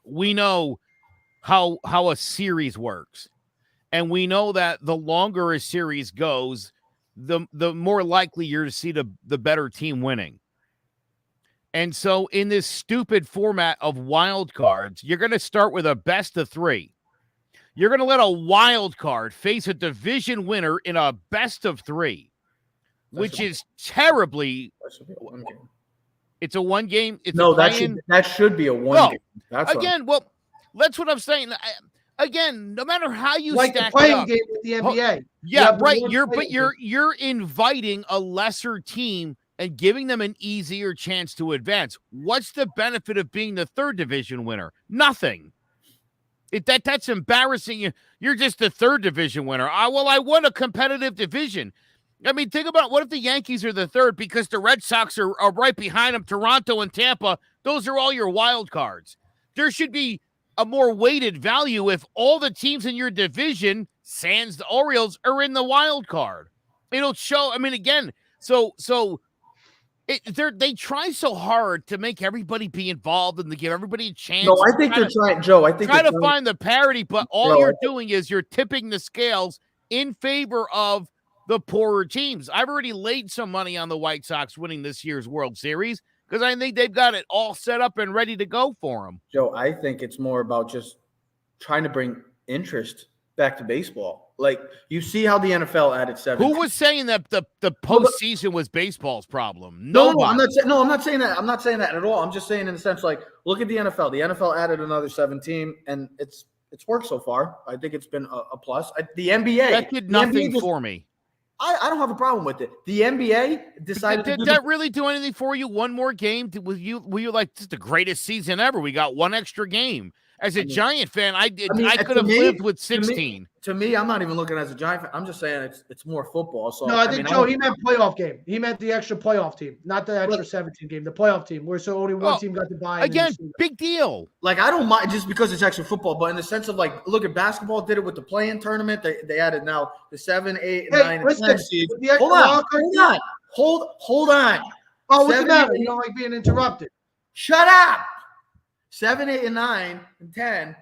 We know how a series works. And we know that the longer a series goes, the more likely you're to see the better team winning. And so in this stupid format of wild cards, you're going to start with a best of 3. You're going to let a wild card face a division winner in a best of 3, which is terribly. It's a 1 game. That should be a 1 game. That's what I'm saying. Again, no matter how you like stack the playing it up, game with the NBA. Yeah, right. You're inviting a lesser team and giving them an easier chance to advance. What's the benefit of being the 3rd division winner? Nothing. That's embarrassing. You're just the 3rd division winner. I won a competitive division. I mean, think about what if the Yankees are the 3rd because the Red Sox are right behind them, Toronto and Tampa. Those are all your wild cards. There should be a more weighted value if all the teams in your division, sans the Orioles, are in the wild card. It'll show. I mean, again, they try so hard to make everybody be involved and to give everybody a chance. No, I think they're trying, Joe. I think try to find the parity, but all you're doing is you're tipping the scales in favor of the poorer teams. I've already laid some money on the White Sox winning this year's World Series because I think they've got it all set up and ready to go for them. Joe, I think it's more about just trying to bring interest back to baseball. Like, you see how the NFL added 7. Who was saying that the postseason was baseball's problem? No, I'm not saying that. I'm not saying that at all. I'm just saying in the sense, like, look at the NFL. The NFL added another 17, and it's worked so far. I think it's been a plus. The NBA. That did nothing for me. I don't have a problem with it. The NBA decided did that really do anything for you? One more game? Were you like, this is the greatest season ever? We got 1 extra game. As a Giant fan, I could have lived with 16. To me, I'm not even looking as a Giant fan. I'm just saying it's more football. So no, I think Joe, he meant playoff game. He meant the extra playoff team, not the extra 17 game. The playoff team, where so only one team got to buy. Again, big deal. Like, I don't mind just because it's extra football, but in the sense of, like, look at basketball did it with the play-in tournament. They added now the 7, 8, 9, and 10 seeds. Hold on. Oh, what's the matter? You don't like being interrupted. Shut up. 7, 8, and 9, and 10.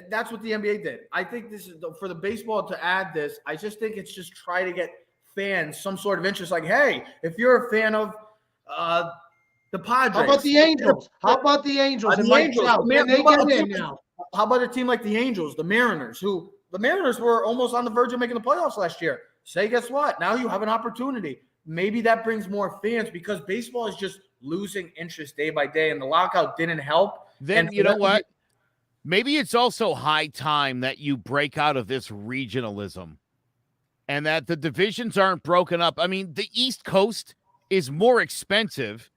That's what the NBA did. I think this is for the baseball to add this. I just think it's just try to get fans some sort of interest. Like, hey, if you're a fan of the Padres, how about the Angels? How about the Angels? How about a team like the Angels, the Mariners, who the Mariners were almost on the verge of making the playoffs last year. Say, guess what? Now you have an opportunity. Maybe that brings more fans because baseball is just losing interest day by day, and the lockout didn't help. Then you know what? maybe it's also high time that you break out of this regionalism and that the divisions aren't broken up. I mean, the East Coast is more expensive.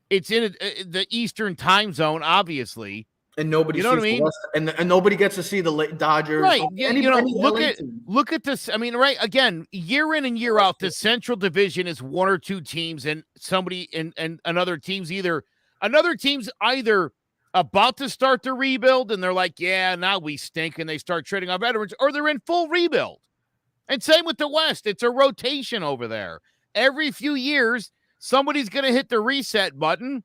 It's in the Eastern time zone, obviously. And nobody, you know what I mean? West, and nobody gets to see the Dodgers. Right. Team. Look at this. I mean, right. Again, year in and year out, the Central Division is one or two teams, and somebody and another team's either about to start the rebuild, and they're like, yeah, now we stink, and they start trading our veterans, or they're in full rebuild. And same with the West. It's a rotation over there. Every few years, somebody's going to hit the reset button,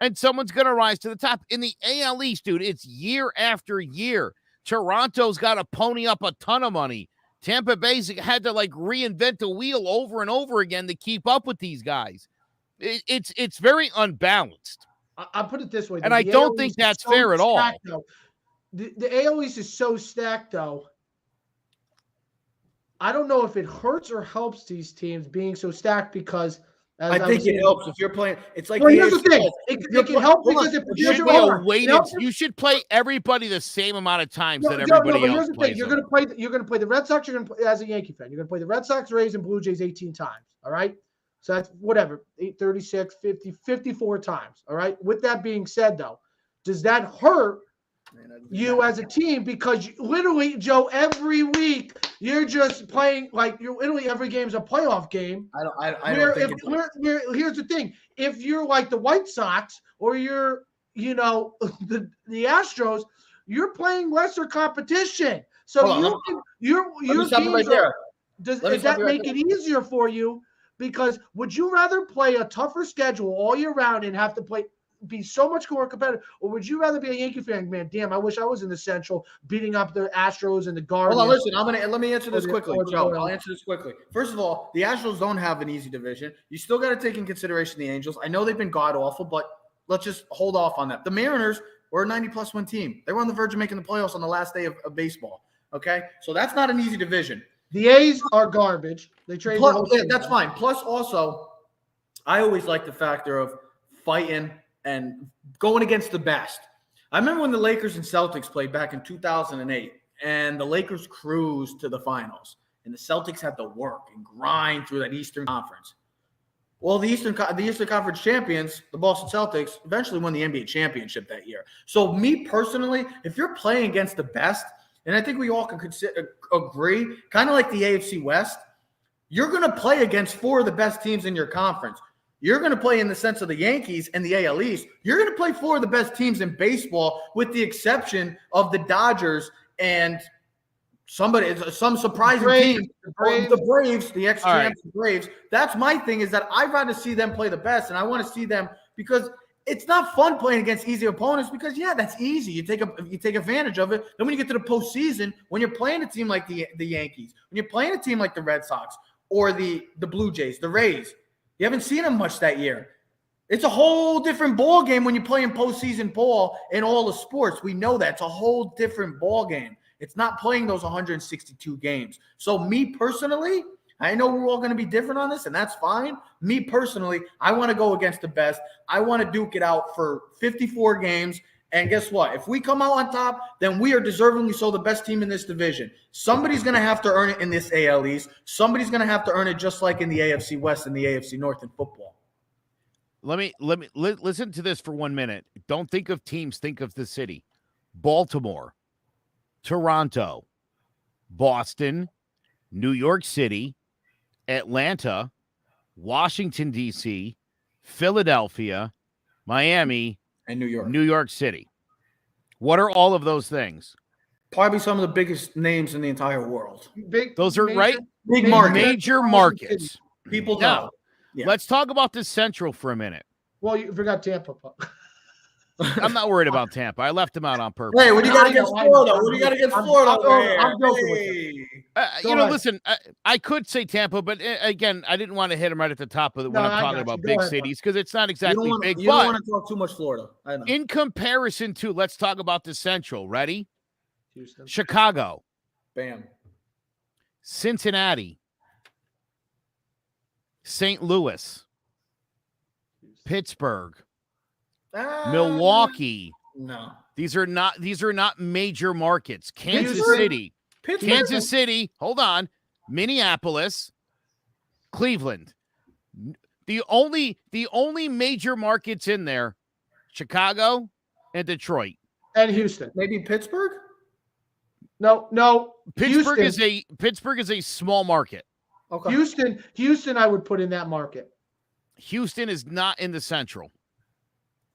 and someone's going to rise to the top. In the AL East, dude, it's year after year. Toronto's got to pony up a ton of money. Tampa Bay's had to reinvent the wheel over and over again to keep up with these guys. It's very unbalanced. I'll put it this way. And I don't think that's fair at all. The AL East is so stacked, though. I don't know if it hurts or helps these teams being so stacked because I think it helps if you're playing. It's like here's the thing. It can help because you should play everybody the same amount of times that everybody else plays. You're going to play the Red Sox. You're going to play, as a Yankee fan, you're going to play the Red Sox, Rays, and Blue Jays 18 times. All right. So that's whatever, 36, 50, 54 times. All right. With that being said, though, does that hurt you as a team? Because literally, Joe, every week you're just playing you're literally every game's a playoff game. I don't think here's the thing: if you're like the White Sox or you're the Astros, you're playing lesser competition. So your teams does that make it easier for you? Because would you rather play a tougher schedule all year round and have to be so much more competitive, or would you rather be a Yankee fan? Man, damn, I wish I was in the Central beating up the Astros and the Guardians. Hold on, listen, let me answer this quickly, Joe. I'll answer this quickly. First of all, the Astros don't have an easy division. You still got to take in consideration the Angels. I know they've been god awful, but let's just hold off on that. The Mariners were a 90-plus win team. They were on the verge of making the playoffs on the last day of baseball. Okay, so that's not an easy division. The A's are garbage. They trade. That's fine. Plus, also, I always like the factor of fighting and going against the best. I remember when the Lakers and Celtics played back in 2008, and the Lakers cruised to the finals, and the Celtics had to work and grind through that Eastern Conference. Well, the Eastern Conference champions, the Boston Celtics, eventually won the NBA championship that year. So me personally, if you're playing against the best, and I think we all can agree, kind of like the AFC West, you're going to play against four of the best teams in your conference. You're going to play in the sense of the Yankees and the AL East. You're going to play four of the best teams in baseball, with the exception of the Dodgers and some surprising team, the Braves, the ex-champs, the Braves. That's my thing, is that I'd rather see them play the best, and I want to see them because it's not fun playing against easy opponents because, that's easy. You take advantage of it. Then when you get to the postseason, when you're playing a team like the Yankees, when you're playing a team like the Red Sox or the Blue Jays, the Rays, you haven't seen them much that year. It's a whole different ball game when you're playing postseason ball in all the sports. We know that. It's a whole different ball game. It's not playing those 162 games. So me personally, I know we're all going to be different on this, and that's fine. Me personally, I want to go against the best. I want to duke it out for 54 games. And guess what? If we come out on top, then we are deservingly so the best team in this division. Somebody's going to have to earn it in this AL East. Somebody's going to have to earn it just like in the AFC West and the AFC North in football. Let me listen to this for 1 minute. Don't think of teams, think of the city. Baltimore, Toronto, Boston, New York City, Atlanta, Washington, D.C., Philadelphia, Miami, and New York City. What are all of those things? Probably some of the biggest names in the entire world. Those are right. Big markets. Major markets. People now, know. Yeah. Let's talk about the Central for a minute. Well, you forgot Tampa. I'm not worried about Tampa. I left them out on purpose. Hey, what do you got against Florida? What do you got against Florida? I'm joking with you. Listen, I could say Tampa, but again, I didn't want to hit them right at the top of when I'm talking about big cities because it's not exactly big. You don't want to talk too much Florida. I know. In comparison to, let's talk about the Central. Ready? Houston. Chicago. Bam. Cincinnati. St. Louis. Pittsburgh. Milwaukee. No. These are not major markets. Kansas City, hold on. Minneapolis, Cleveland. The only major markets in there, Chicago and Detroit. And Houston. Maybe Pittsburgh? No. Pittsburgh is a small market. Okay. Houston I would put in that market. Houston is not in the Central.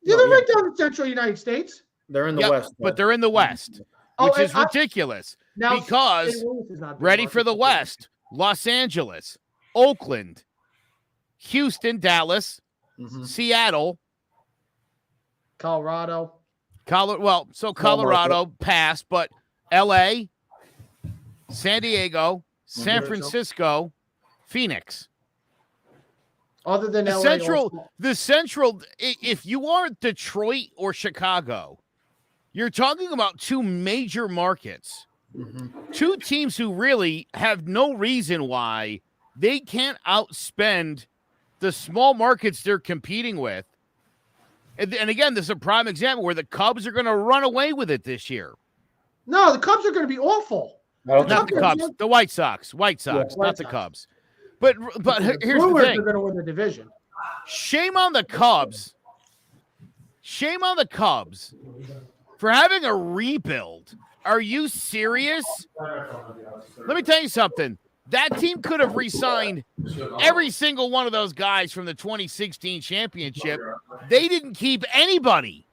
Yeah, they're right down in the Central United States. They're in the West. But they're in the West, which is ridiculous. Now, because, ready for the West, Los Angeles, Oakland, Houston, Dallas, Seattle, Colorado. Colorado passed, but L.A., San Diego, San Francisco, Phoenix. Other than the LA, Central, if you are Detroit or Chicago, you're talking about two major markets, two teams who really have no reason why they can't outspend the small markets they're competing with. And again, this is a prime example where the Cubs are going to run away with it this year. No, the Cubs are going to be awful. Not the Cubs, the White Sox, not the Cubs. But here's the thing. They're going to win the division. Shame on the Cubs. Shame on the Cubs for having a rebuild. Are you serious? Let me tell you something. That team could have re-signed every single one of those guys from the 2016 championship. They didn't keep anybody.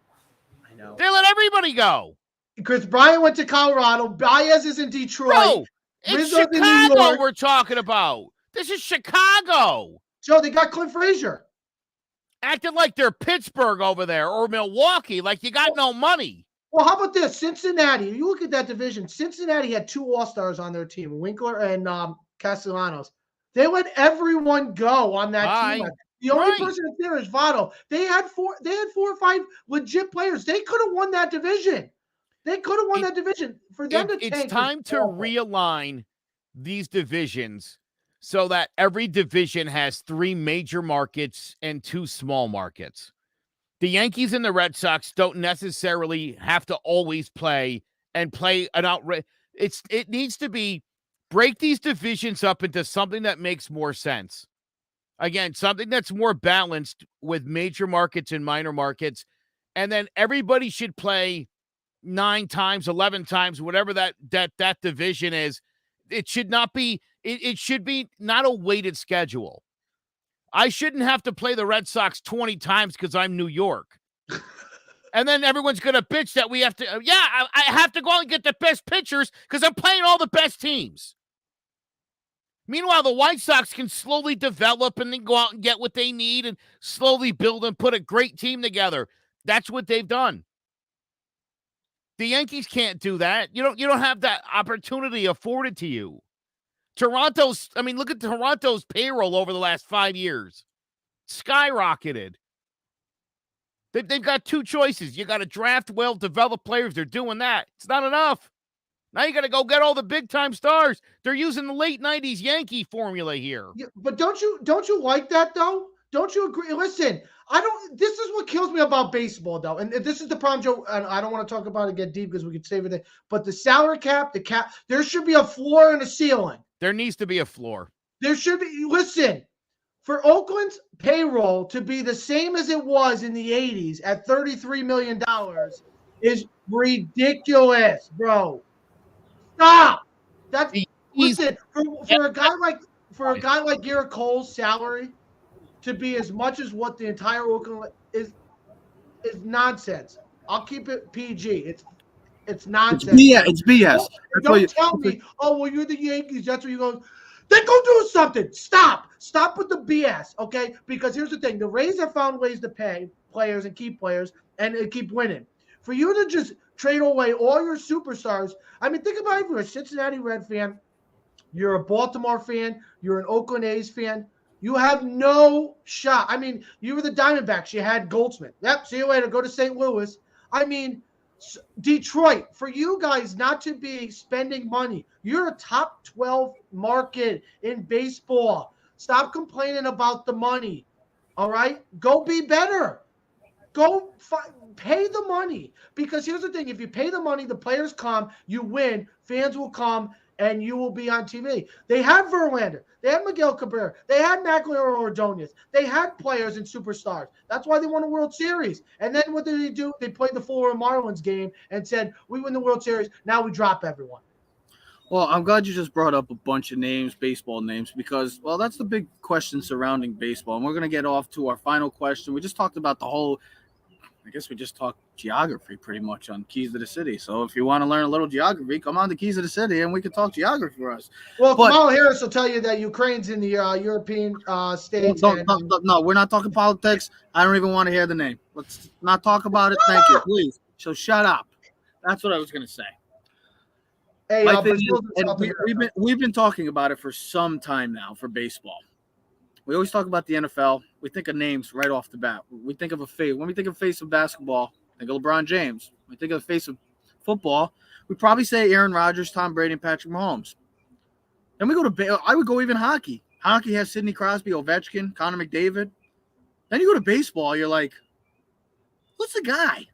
I know. They let everybody go. Chris Bryant went to Colorado. Baez is in Detroit. Bro, it's Chicago we're talking about. This is Chicago. Joe, they got Clint Frazier. Acting like they're Pittsburgh over there or Milwaukee, like you got no money. Well, how about this? Cincinnati. You look at that division. Cincinnati had 2 All-Stars on their team, Winkler and Castellanos. They let everyone go on that team. The only person that's there is Votto. They had 4 or 5 legit players. They could have won that division. For them to tank. It's time to realign these divisions so that every division has 3 major markets and 2 small markets. The Yankees and the Red Sox don't necessarily have to always play an outright. It needs to be break these divisions up into something that makes more sense. Again, something that's more balanced with major markets and minor markets. And then everybody should play 9 times, 11 times, whatever that division is. It should not be, it should be not a weighted schedule. I shouldn't have to play the Red Sox 20 times because I'm New York. And then everyone's going to bitch that we have to, I have to go out and get the best pitchers because I'm playing all the best teams. Meanwhile, the White Sox can slowly develop and then go out and get what they need and slowly build and put a great team together. That's what they've done. The Yankees can't do that. You don't have that opportunity afforded to you. Look at Toronto's payroll over the last 5 years. Skyrocketed. They've got 2 choices. You got to draft well-developed players. They're doing that. It's not enough. Now you got to go get all the big-time stars. They're using the late 90s Yankee formula here. Yeah, but don't you like that, though? Don't you agree? Listen, this is what kills me about baseball, though. And this is the problem, Joe, and I don't want to talk about it, get deep because we could save it. But the salary cap, there should be a floor and a ceiling. There needs to be a floor. There should be. Listen, for Oakland's payroll to be the same as it was in the 80s at $33 million is ridiculous, bro. Stop. Listen, for a guy like Garrett Cole's salary to be as much as what the entire Oakland is nonsense. I'll keep it PG. It's nonsense. It's BS. Don't tell me, you're the Yankees. That's where you go. Then go do something. Stop with the BS, okay? Because here's the thing. The Rays have found ways to pay players and keep players and keep winning. For you to just trade away all your superstars, think about it. If you're a Cincinnati Red fan, you're a Baltimore fan, you're an Oakland A's fan, you have no shot. You were the Diamondbacks. You had Goldsmith. Yep, see you later. Go to St. Louis. Detroit, for you guys not to be spending money. You're a top 12 market in baseball. Stop complaining about the money. All right? Go be better. Pay the money, because here's the thing: if you pay the money, the players come, you win, fans will come, and you will be on TV. They had Verlander, they had Miguel Cabrera, they had McLaren Ordonez, they had players and superstars. That's why they won a World Series. And then what did they do? They played the Florida Marlins game and said, "We win the World Series. Now we drop everyone." Well, I'm glad you just brought up a bunch of names, baseball names, because, well, that's the big question surrounding baseball. And we're going to get off to our final question. We just talked about the whole, I guess we just talked geography pretty much on Keys to the City. So if you want to learn a little geography, come on to Keys to the City and we can talk geography for us. Well, Kamala Harris will tell you that Ukraine's in the European states. No, we're not talking politics. I don't even want to hear the name. Let's not talk about it. Thank you, please. So shut up. That's what I was going to say. Hey, we've been talking about it for some time now for baseball. We always talk about the NFL. We think of names right off the bat. We think of a face. When we think of face of basketball, think of LeBron James. When we think of the face of football, we probably say Aaron Rodgers, Tom Brady, and Patrick Mahomes. Then we go to I would go even hockey. Hockey has Sidney Crosby, Ovechkin, Connor McDavid. Then you go to baseball, you're like, who's the guy?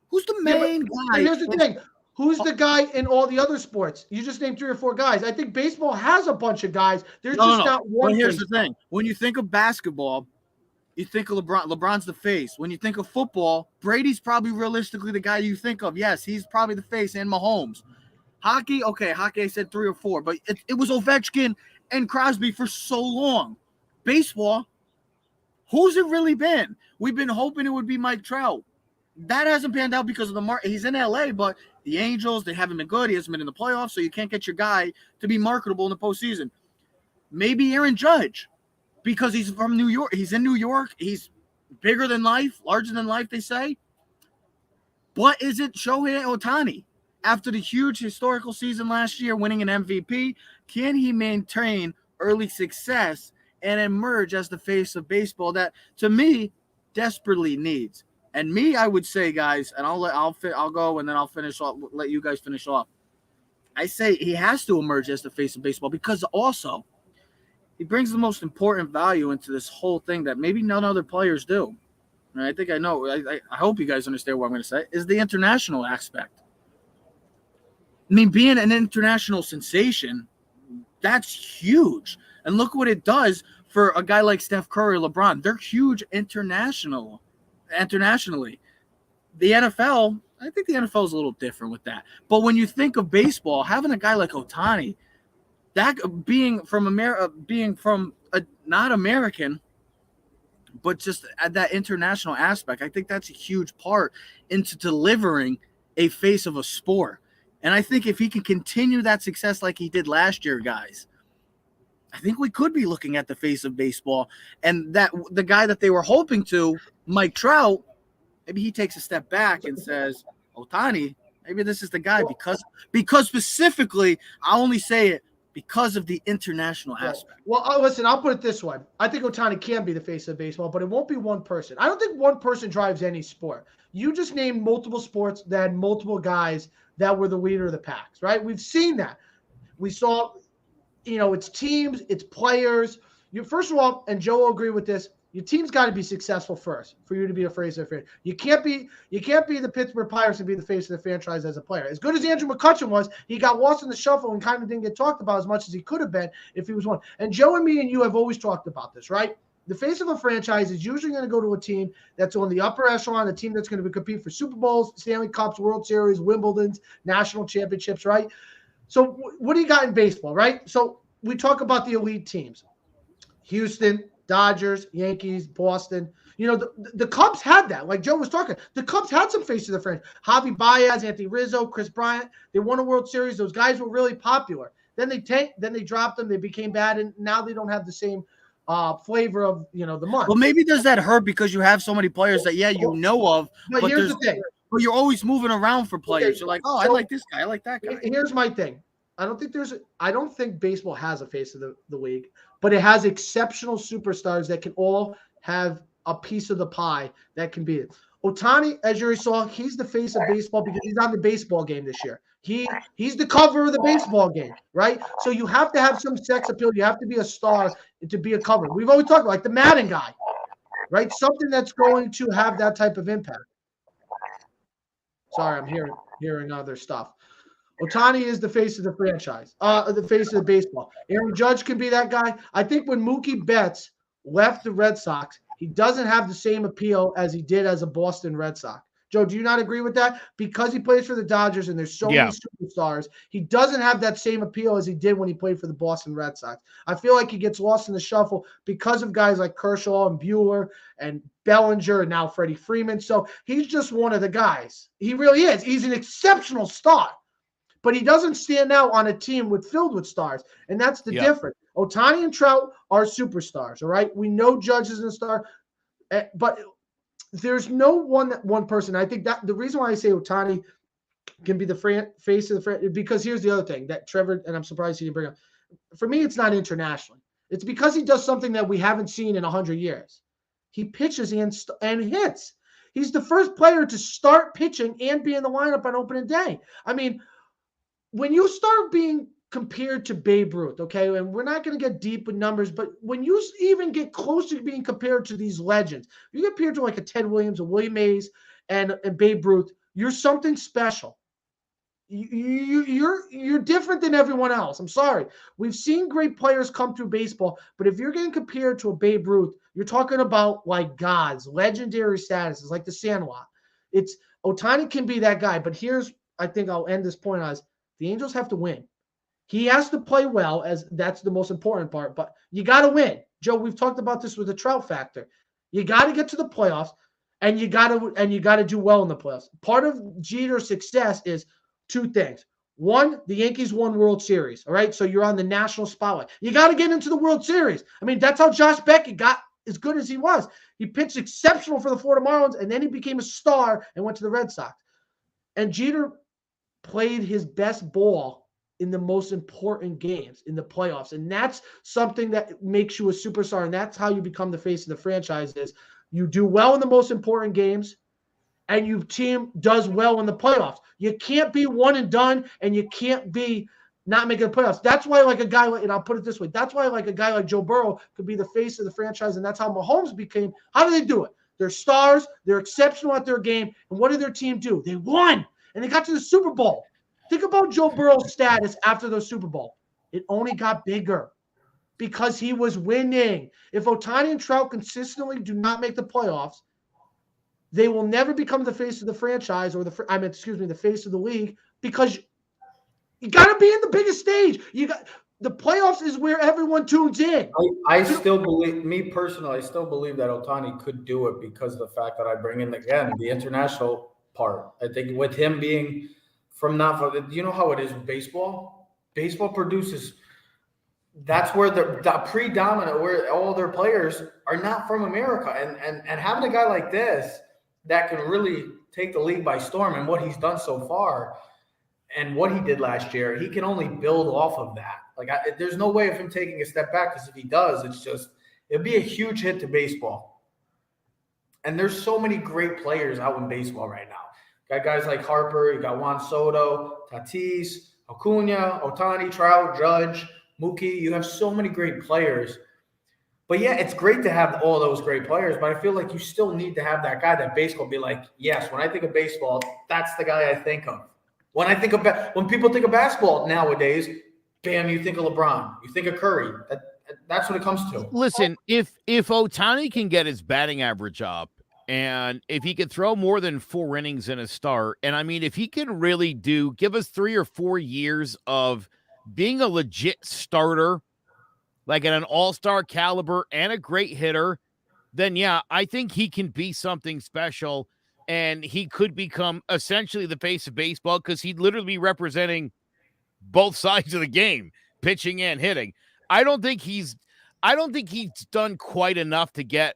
Who's the main guy? Here's the thing. Who's the guy in all the other sports? You just named 3 or 4 guys. I think baseball has a bunch of guys. There's not one. Well, here's the thing. When you think of basketball, you think of LeBron. LeBron's the face. When you think of football, Brady's probably realistically the guy you think of. Yes, he's probably the face, and Mahomes. Hockey, okay, hockey I said 3 or 4, but it was Ovechkin and Crosby for so long. Baseball, who's it really been? We've been hoping it would be Mike Trout. That hasn't panned out because of the market. He's in LA, but the Angels, they haven't been good. He hasn't been in the playoffs, so you can't get your guy to be marketable in the postseason. Maybe Aaron Judge, because he's from New York. He's in New York. He's bigger than life, larger than life, they say. But is it Shohei Ohtani? After the huge historical season last year, winning an MVP, can he maintain early success and emerge as the face of baseball that, to me, desperately needs? And me, I would say, guys, and I'll go and then I'll finish off. Let you guys finish off. I say he has to emerge as the face of baseball because also he brings the most important value into this whole thing that maybe none other players do. And I think I know. I hope you guys understand what I'm going to say. Is the international aspect. I mean, being an international sensation, that's huge. And look what it does for a guy like Steph Curry, LeBron. They're huge internationally. The NFL, I think the NFL is a little different with that. But when you think of baseball, having a guy like Ohtani, that being from not American, but just at that international aspect, I think that's a huge part into delivering a face of a sport. And I think if he can continue that success like he did last year, guys, I think we could be looking at the face of baseball, and that the guy that they were hoping to, Mike Trout, maybe he takes a step back and says, Ohtani, maybe this is the guy because specifically, I only say it because of the international aspect. Well, listen, I'll put it this way. I think Ohtani can be the face of baseball, but it won't be one person. I don't think one person drives any sport. You just named multiple sports that had multiple guys that were the leader of the packs, right? We've seen that. We saw – it's teams, it's players. First of all, and Joe will agree with this, your team's got to be successful first for you to be a face of the franchise. You can't be the Pittsburgh Pirates and be the face of the franchise as a player. As good as Andrew McCutchen was, he got lost in the shuffle and kind of didn't get talked about as much as he could have been if he was one. And Joe and me and you have always talked about this, right? The face of a franchise is usually going to go to a team that's on the upper echelon, a team that's going to compete for Super Bowls, Stanley Cups, World Series, Wimbledons, national championships, right? So what do you got in baseball, right? So we talk about the elite teams. Houston, Dodgers, Yankees, Boston. The Cubs had that. Like Joe was talking, the Cubs had some faces of the franchise. Javi Baez, Anthony Rizzo, Chris Bryant. They won a World Series. Those guys were really popular. Then they tanked. Then they dropped them. They became bad, and now they don't have the same flavor of the month. Well, maybe does that hurt because you have so many players that know of, but here's the thing. But you're always moving around for players. You're like, I like this guy. I like that guy. Here's my thing. I don't think baseball has a face of the league, but it has exceptional superstars that can all have a piece of the pie that can be it. Ohtani, as you already saw, he's the face of baseball because he's on the baseball game this year. He's the cover of the baseball game, right? So you have to have some sex appeal. You have to be a star to be a cover. We've always talked about like the Madden guy. right? Something that's going to have that type of impact. Sorry, I'm hearing other stuff. Ohtani is the face of the franchise, the face of the baseball. Aaron Judge can be that guy. I think when Mookie Betts left the Red Sox, he doesn't have the same appeal as he did as a Boston Red Sox. Joe, do you not agree with that? Because he plays for the Dodgers and there's so many superstars, he doesn't have that same appeal as he did when he played for the Boston Red Sox. I feel like he gets lost in the shuffle because of guys like Kershaw and Buehler and Bellinger and now Freddie Freeman. So he's just one of the guys. He really is. He's an exceptional star. But he doesn't stand out on a team filled with stars, and that's the difference. Ohtani and Trout are superstars, all right? We know Judge is a star, but there's no one person. I think that the reason why I say Ohtani can be the face of the franchise, because here's the other thing that Trevor, and I'm surprised he didn't bring up. For me, it's not internationally. It's because he does something that we haven't seen in 100 years. He pitches and hits. He's the first player to start pitching and be in the lineup on opening day. I mean, when you start being compared to Babe Ruth, okay, and we're not going to get deep with numbers, but when you even get close to being compared to these legends, you get compared to like a Ted Williams, a Willie Mays, and Babe Ruth, you're something special. You're different than everyone else. I'm sorry. We've seen great players come through baseball, but if you're getting compared to a Babe Ruth, you're talking about like gods, legendary statuses, like the Sandlot. It's Ohtani can be that guy, but here's, I think I'll end this point as the Angels have to win. He has to play well, as that's the most important part, but you got to win. Joe, we've talked about this with the Trout factor. You got to get to the playoffs, and you got to do well in the playoffs. Part of Jeter's success is two things. One, the Yankees won World Series, all right? So you're on the national spotlight. You got to get into the World Series. I mean, that's how Josh Beckett got as good as he was. He pitched exceptional for the Florida Marlins, and then he became a star and went to the Red Sox. And Jeter played his best ball in the most important games in the playoffs. And that's something that makes you a superstar. And that's how you become the face of the franchise is you do well in the most important games and your team does well in the playoffs. You can't be one and done and you can't be not making the playoffs. That's why like a guy like, and I'll put it this way, that's why like a guy like Joe Burrow could be the face of the franchise. And that's how Mahomes became. How do they do it? They're stars. They're exceptional at their game. And what did their team do? They won. And they got to the Super Bowl. Think about Joe Burrow's status after the Super Bowl. It only got bigger because he was winning. If Ohtani and Trout consistently do not make the playoffs, they will never become the face of the franchise or the face of the league because you got to be in the biggest stage. The playoffs is where everyone tunes in. I still believe, me personally, I still believe that Ohtani could do it because of the fact that I bring in, again, the international part. I think with him being you know how it is with baseball? Baseball produces, that's where the predominant, where all their players are not from America. And having a guy like this that can really take the league by storm and what he's done so far and what he did last year, he can only build off of that. Like, there's no way of him taking a step back because if he does, it'd be a huge hit to baseball. And there's so many great players out in baseball right now. Got guys like Harper, you got Juan Soto, Tatis, Acuna, Ohtani, Trout, Judge, Mookie. You have so many great players. But yeah, it's great to have all those great players, but I feel like you still need to have that guy that baseball be like, yes, when I think of baseball, that's the guy I think of. When people think of basketball nowadays, bam, you think of LeBron, you think of Curry. That's what it comes to. Listen, if Ohtani can get his batting average up, and if he could throw more than 4 innings in a start, and I mean, if he can really give us 3 or 4 years of being a legit starter, like at an all-star caliber and a great hitter, then yeah, I think he can be something special and he could become essentially the face of baseball because he'd literally be representing both sides of the game, pitching and hitting. I don't think he's done quite enough to get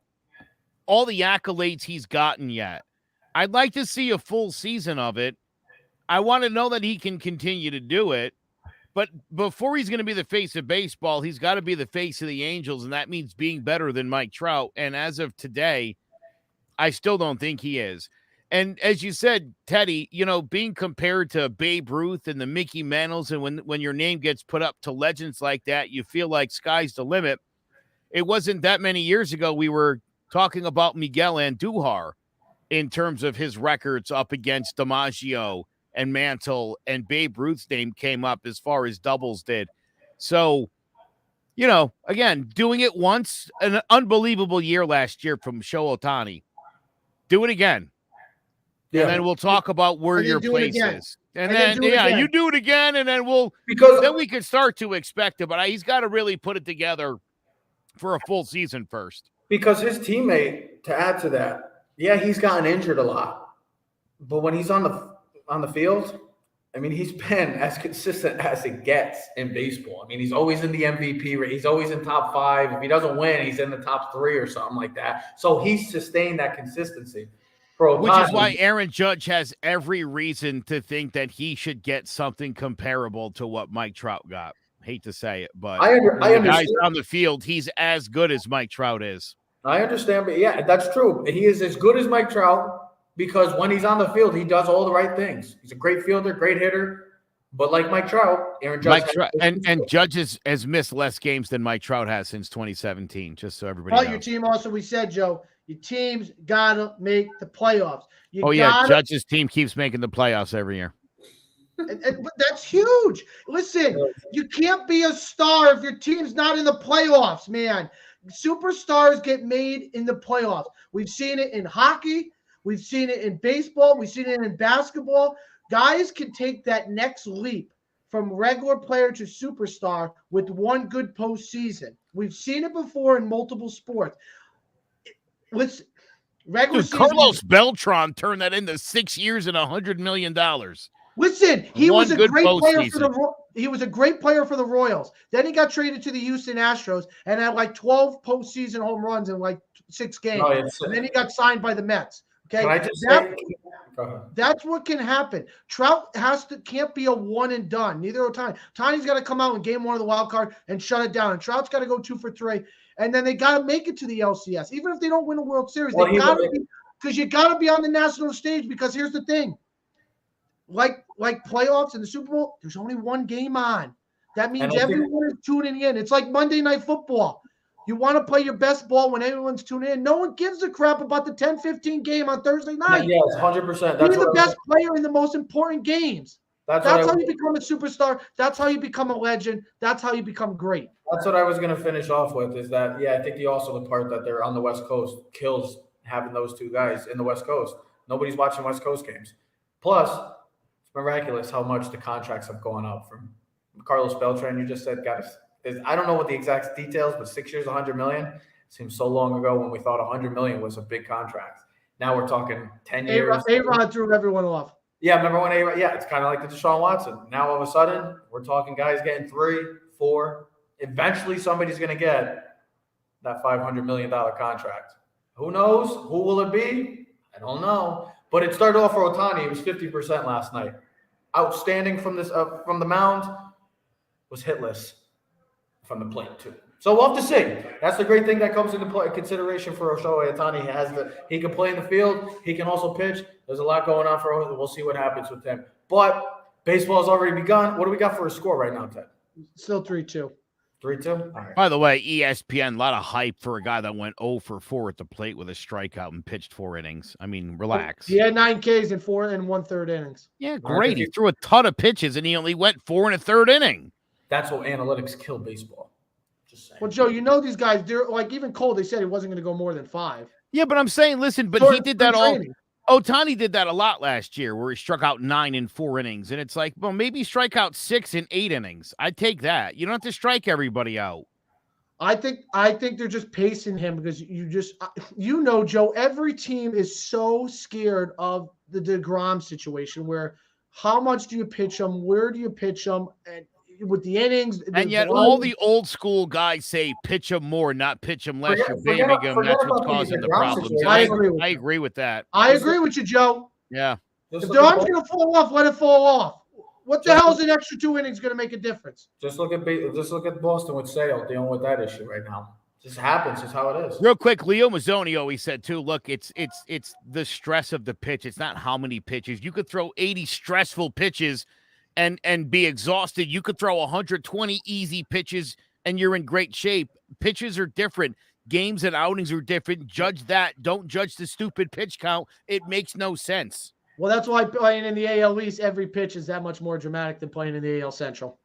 all the accolades he's gotten yet. I'd like to see a full season of it. I want to know that he can continue to do it. But before he's going to be the face of baseball, he's got to be the face of the Angels, and that means being better than Mike Trout. And as of today, I still don't think he is. And as you said, Teddy, being compared to Babe Ruth and the Mickey Mantles, and when your name gets put up to legends like that, you feel like sky's the limit. It wasn't that many years ago we were talking about Miguel Andujar in terms of his records up against DiMaggio and Mantle, and Babe Ruth's name came up as far as doubles did. So, again, doing it once, an unbelievable year last year from Shohei Ohtani. Do it again. Yeah. And then we'll talk about where your place is. And then you do it again, and then then we can start to expect it. But he's got to really put it together for a full season first. Because his teammate, to add to that, he's gotten injured a lot. But when he's on the field, I mean, he's been as consistent as it gets in baseball. I mean, he's always in the MVP rate. He's always in top 5. If he doesn't win, he's in the top 3 or something like that. So he's sustained that consistency. Which is why Aaron Judge has every reason to think that he should get something comparable to what Mike Trout got. Hate to say it, but I understand. Guys on the field, he's as good as Mike Trout is. I understand, but that's true. He is as good as Mike Trout because when he's on the field, he does all the right things. He's a great fielder, great hitter, but like Mike Trout, Aaron Judge and Judge has missed less games than Mike Trout has since 2017. Just so everybody knows. Your team also, we said, Joe, your team's gotta make the playoffs. Judge's team keeps making the playoffs every year. But that's huge. Listen, you can't be a star if your team's not in the playoffs, man. Superstars get made in the playoffs. We've seen it in hockey. We've seen it in baseball. We've seen it in basketball. Guys can take that next leap from regular player to superstar with one good postseason. We've seen it before in multiple sports. Carlos Beltran turned that into 6 years and $100 million. Listen, he was a great player for the Royals. Then he got traded to the Houston Astros and had like 12 postseason home runs in like 6 games. And then he got signed by the Mets. Okay, that's what can happen. Trout can't be a one and done. Neither Ohtani. Ohtani's got to come out in game 1 of the wild card and shut it down. And Trout's got to go 2 for 3. And then they got to make it to the LCS. Even if they don't win a World Series, they got to be, because you got to be on the national stage. Because here's the thing. Like playoffs and the Super Bowl, there's only one game on. That means everyone is tuning in. It's like Monday Night Football. You want to play your best ball when everyone's tuning in. No one gives a crap about the 10-15 game on Thursday night. Yes, 100%. You're the best player in the most important games. That's how you become a superstar. That's how you become a legend. That's how you become great. That's what I was going to finish off with is that, I think the part that they're on the West Coast kills having those two guys in the West Coast. Nobody's watching West Coast games. Plus, it's miraculous how much the contracts have gone up from Carlos Beltran. You just said, I don't know what the exact details, but 6 years, $100 million seems so long ago when we thought $100 million was a big contract. Now we're talking 10 years. A-Rod threw everyone off. Yeah, remember when A-Rod? Yeah, it's kind of like the Deshaun Watson. Now all of a sudden, we're talking guys getting 3, 4. Eventually, somebody's going to get that $500 million contract. Who knows? Who will it be? I don't know. But it started off for Ohtani. It was 50% last night. Outstanding from the mound, was hitless from the plate too. So we'll have to see. That's the great thing that comes into consideration for Shohei Ohtani. He can play in the field. He can also pitch. There's a lot going on for him. We'll see what happens with him. But baseball has already begun. What do we got for a score right now, Ted? Still 3-2. 3-2? All right. By the way, ESPN, a lot of hype for a guy that went 0 for 4 at the plate with a strikeout and pitched 4 innings. I mean, relax. He had 9 Ks in 4 1/3 innings. Yeah, great. He threw a ton of pitches, and he only went 4 1/3 inning. That's what analytics kill baseball. Just saying. Well, Joe, these guys, they're like even Cole, they said he wasn't going to go more than 5. Yeah, but I'm saying, listen, but he did that all. Ohtani did that a lot last year where he struck out 9 in 4 innings. And it's like, well, maybe strike out 6 in 8 innings. I'd take that. You don't have to strike everybody out. I think they're just pacing him because Joe, every team is so scared of the DeGrom situation where how much do you pitch them? Where do you pitch them? And with the innings. And yet all the old school guys say pitch them more, not pitch them less. You're babying them. That's what's causing the problems. I agree with that. I agree with you, Joe. Yeah. If the arm's going to fall off, let it fall off. What the hell is an extra 2 innings going to make a difference? Just look at Boston with Sale dealing with that issue right now. It just happens. It's how it is. Real quick, Leo Mazzoni always said too. Look, it's the stress of the pitch. It's not how many pitches. You could throw 80 stressful pitches and be exhausted. You could throw 120 easy pitches and you're in great shape. Pitches are different. games and outings are different. Judge that. Don't judge the stupid pitch count. It makes no sense. Well, that's why playing in the AL East, every pitch is that much more dramatic than playing in the AL Central.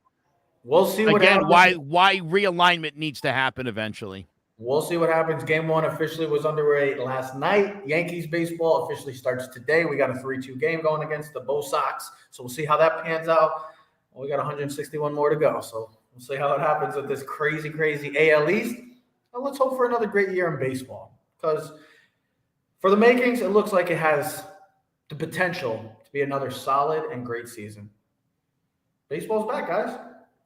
We'll see what Again, happens. why realignment needs to happen eventually. We'll see what happens. Game 1 officially was underway last night. Yankees baseball officially starts today. We got a 3-2 game going against the Bo Sox. So we'll see how that pans out. Well, we got 161 more to go. So we'll see how it happens with this crazy, crazy AL East. And let's hope for another great year in baseball. Because for the makings, it looks like it has the potential to be another solid and great season. Baseball's back, guys.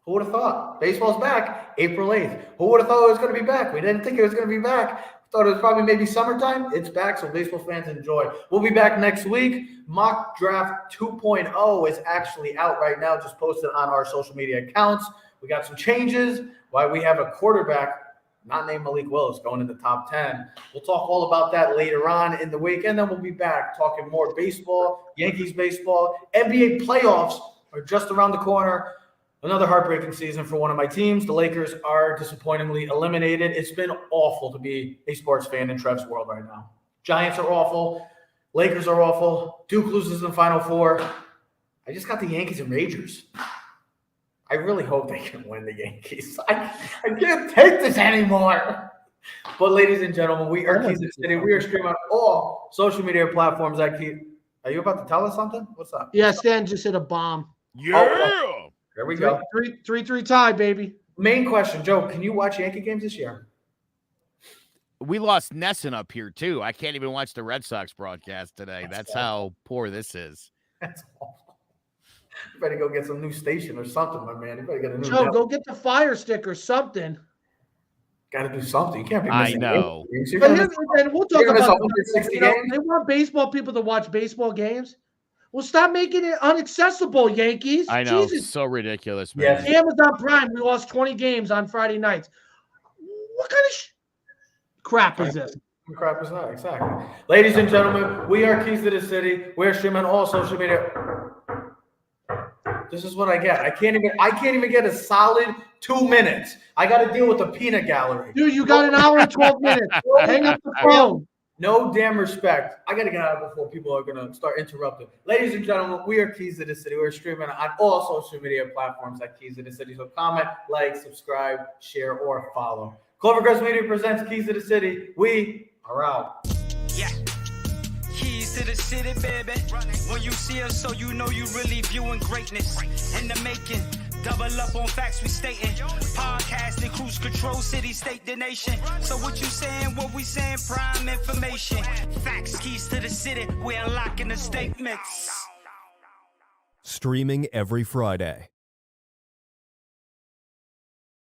Who would have thought? Baseball's back April 8th. Who would have thought it was going to be back? We didn't think it was going to be back. Thought it was probably maybe summertime. It's back, so baseball fans enjoy. We'll be back next week. Mock Draft 2.0 is actually out right now, just posted on our social media accounts. We got some changes. Why we have a quarterback not named Malik Willis going in the top 10. We'll talk all about that later on in the week, and then we'll be back talking more baseball, Yankees baseball. NBA playoffs are just around the corner. Another heartbreaking season for one of my teams. The Lakers are disappointingly eliminated. It's been awful to be a sports fan in Trev's world right now. Giants are awful. Lakers are awful. Duke loses in the Final Four. I just got the Yankees and Rangers. I really hope they can win the Yankees. I can't take this anymore. But ladies and gentlemen, we are Keys of the City. We are streaming on all social media platforms. Are you about to tell us something? What's up? Yeah, Stan just hit a bomb. Yeah. Oh, there we go. 3-3 tie, baby. Main question, Joe, can you watch Yankee games this year? We lost Nesson up here, too. I can't even watch the Red Sox broadcast today. That's how poor this is. That's awful. You better go get some new station or something, my man. You better get a new Joe, go get the Fire Stick or something. Got to do something. You can't be I missing know. games. But and we'll talk about games. They want baseball people to watch baseball games. Well, stop making it inaccessible, Yankees. I know. Jesus. So ridiculous, man. Yes. Amazon Prime, we lost 20 games on Friday nights. What kind of crap is this? Crap is that? Exactly. Ladies and gentlemen, we are Keys to the City. We're streaming all social media. This is what I get. I can't even get a solid 2 minutes. I got to deal with the peanut gallery. Dude, you got an hour and 12 minutes. Hang up the phone. No damn respect. I got to get out before people are going to start interrupting. Ladies and gentlemen, we are Keys to the City. We're streaming on all social media platforms at Keys to the City. So comment, like, subscribe, share, or follow. Clovergrass Media presents Keys to the City. We are out. Yeah. Keys to the city, baby. When you see us, so you know you really viewing greatness in the making. Double up on facts we stating. Podcasting, cruise control, city, state, the nation. So what you saying, what we saying, prime information. Facts, keys to the city, we're unlocking the statements. Streaming every Friday.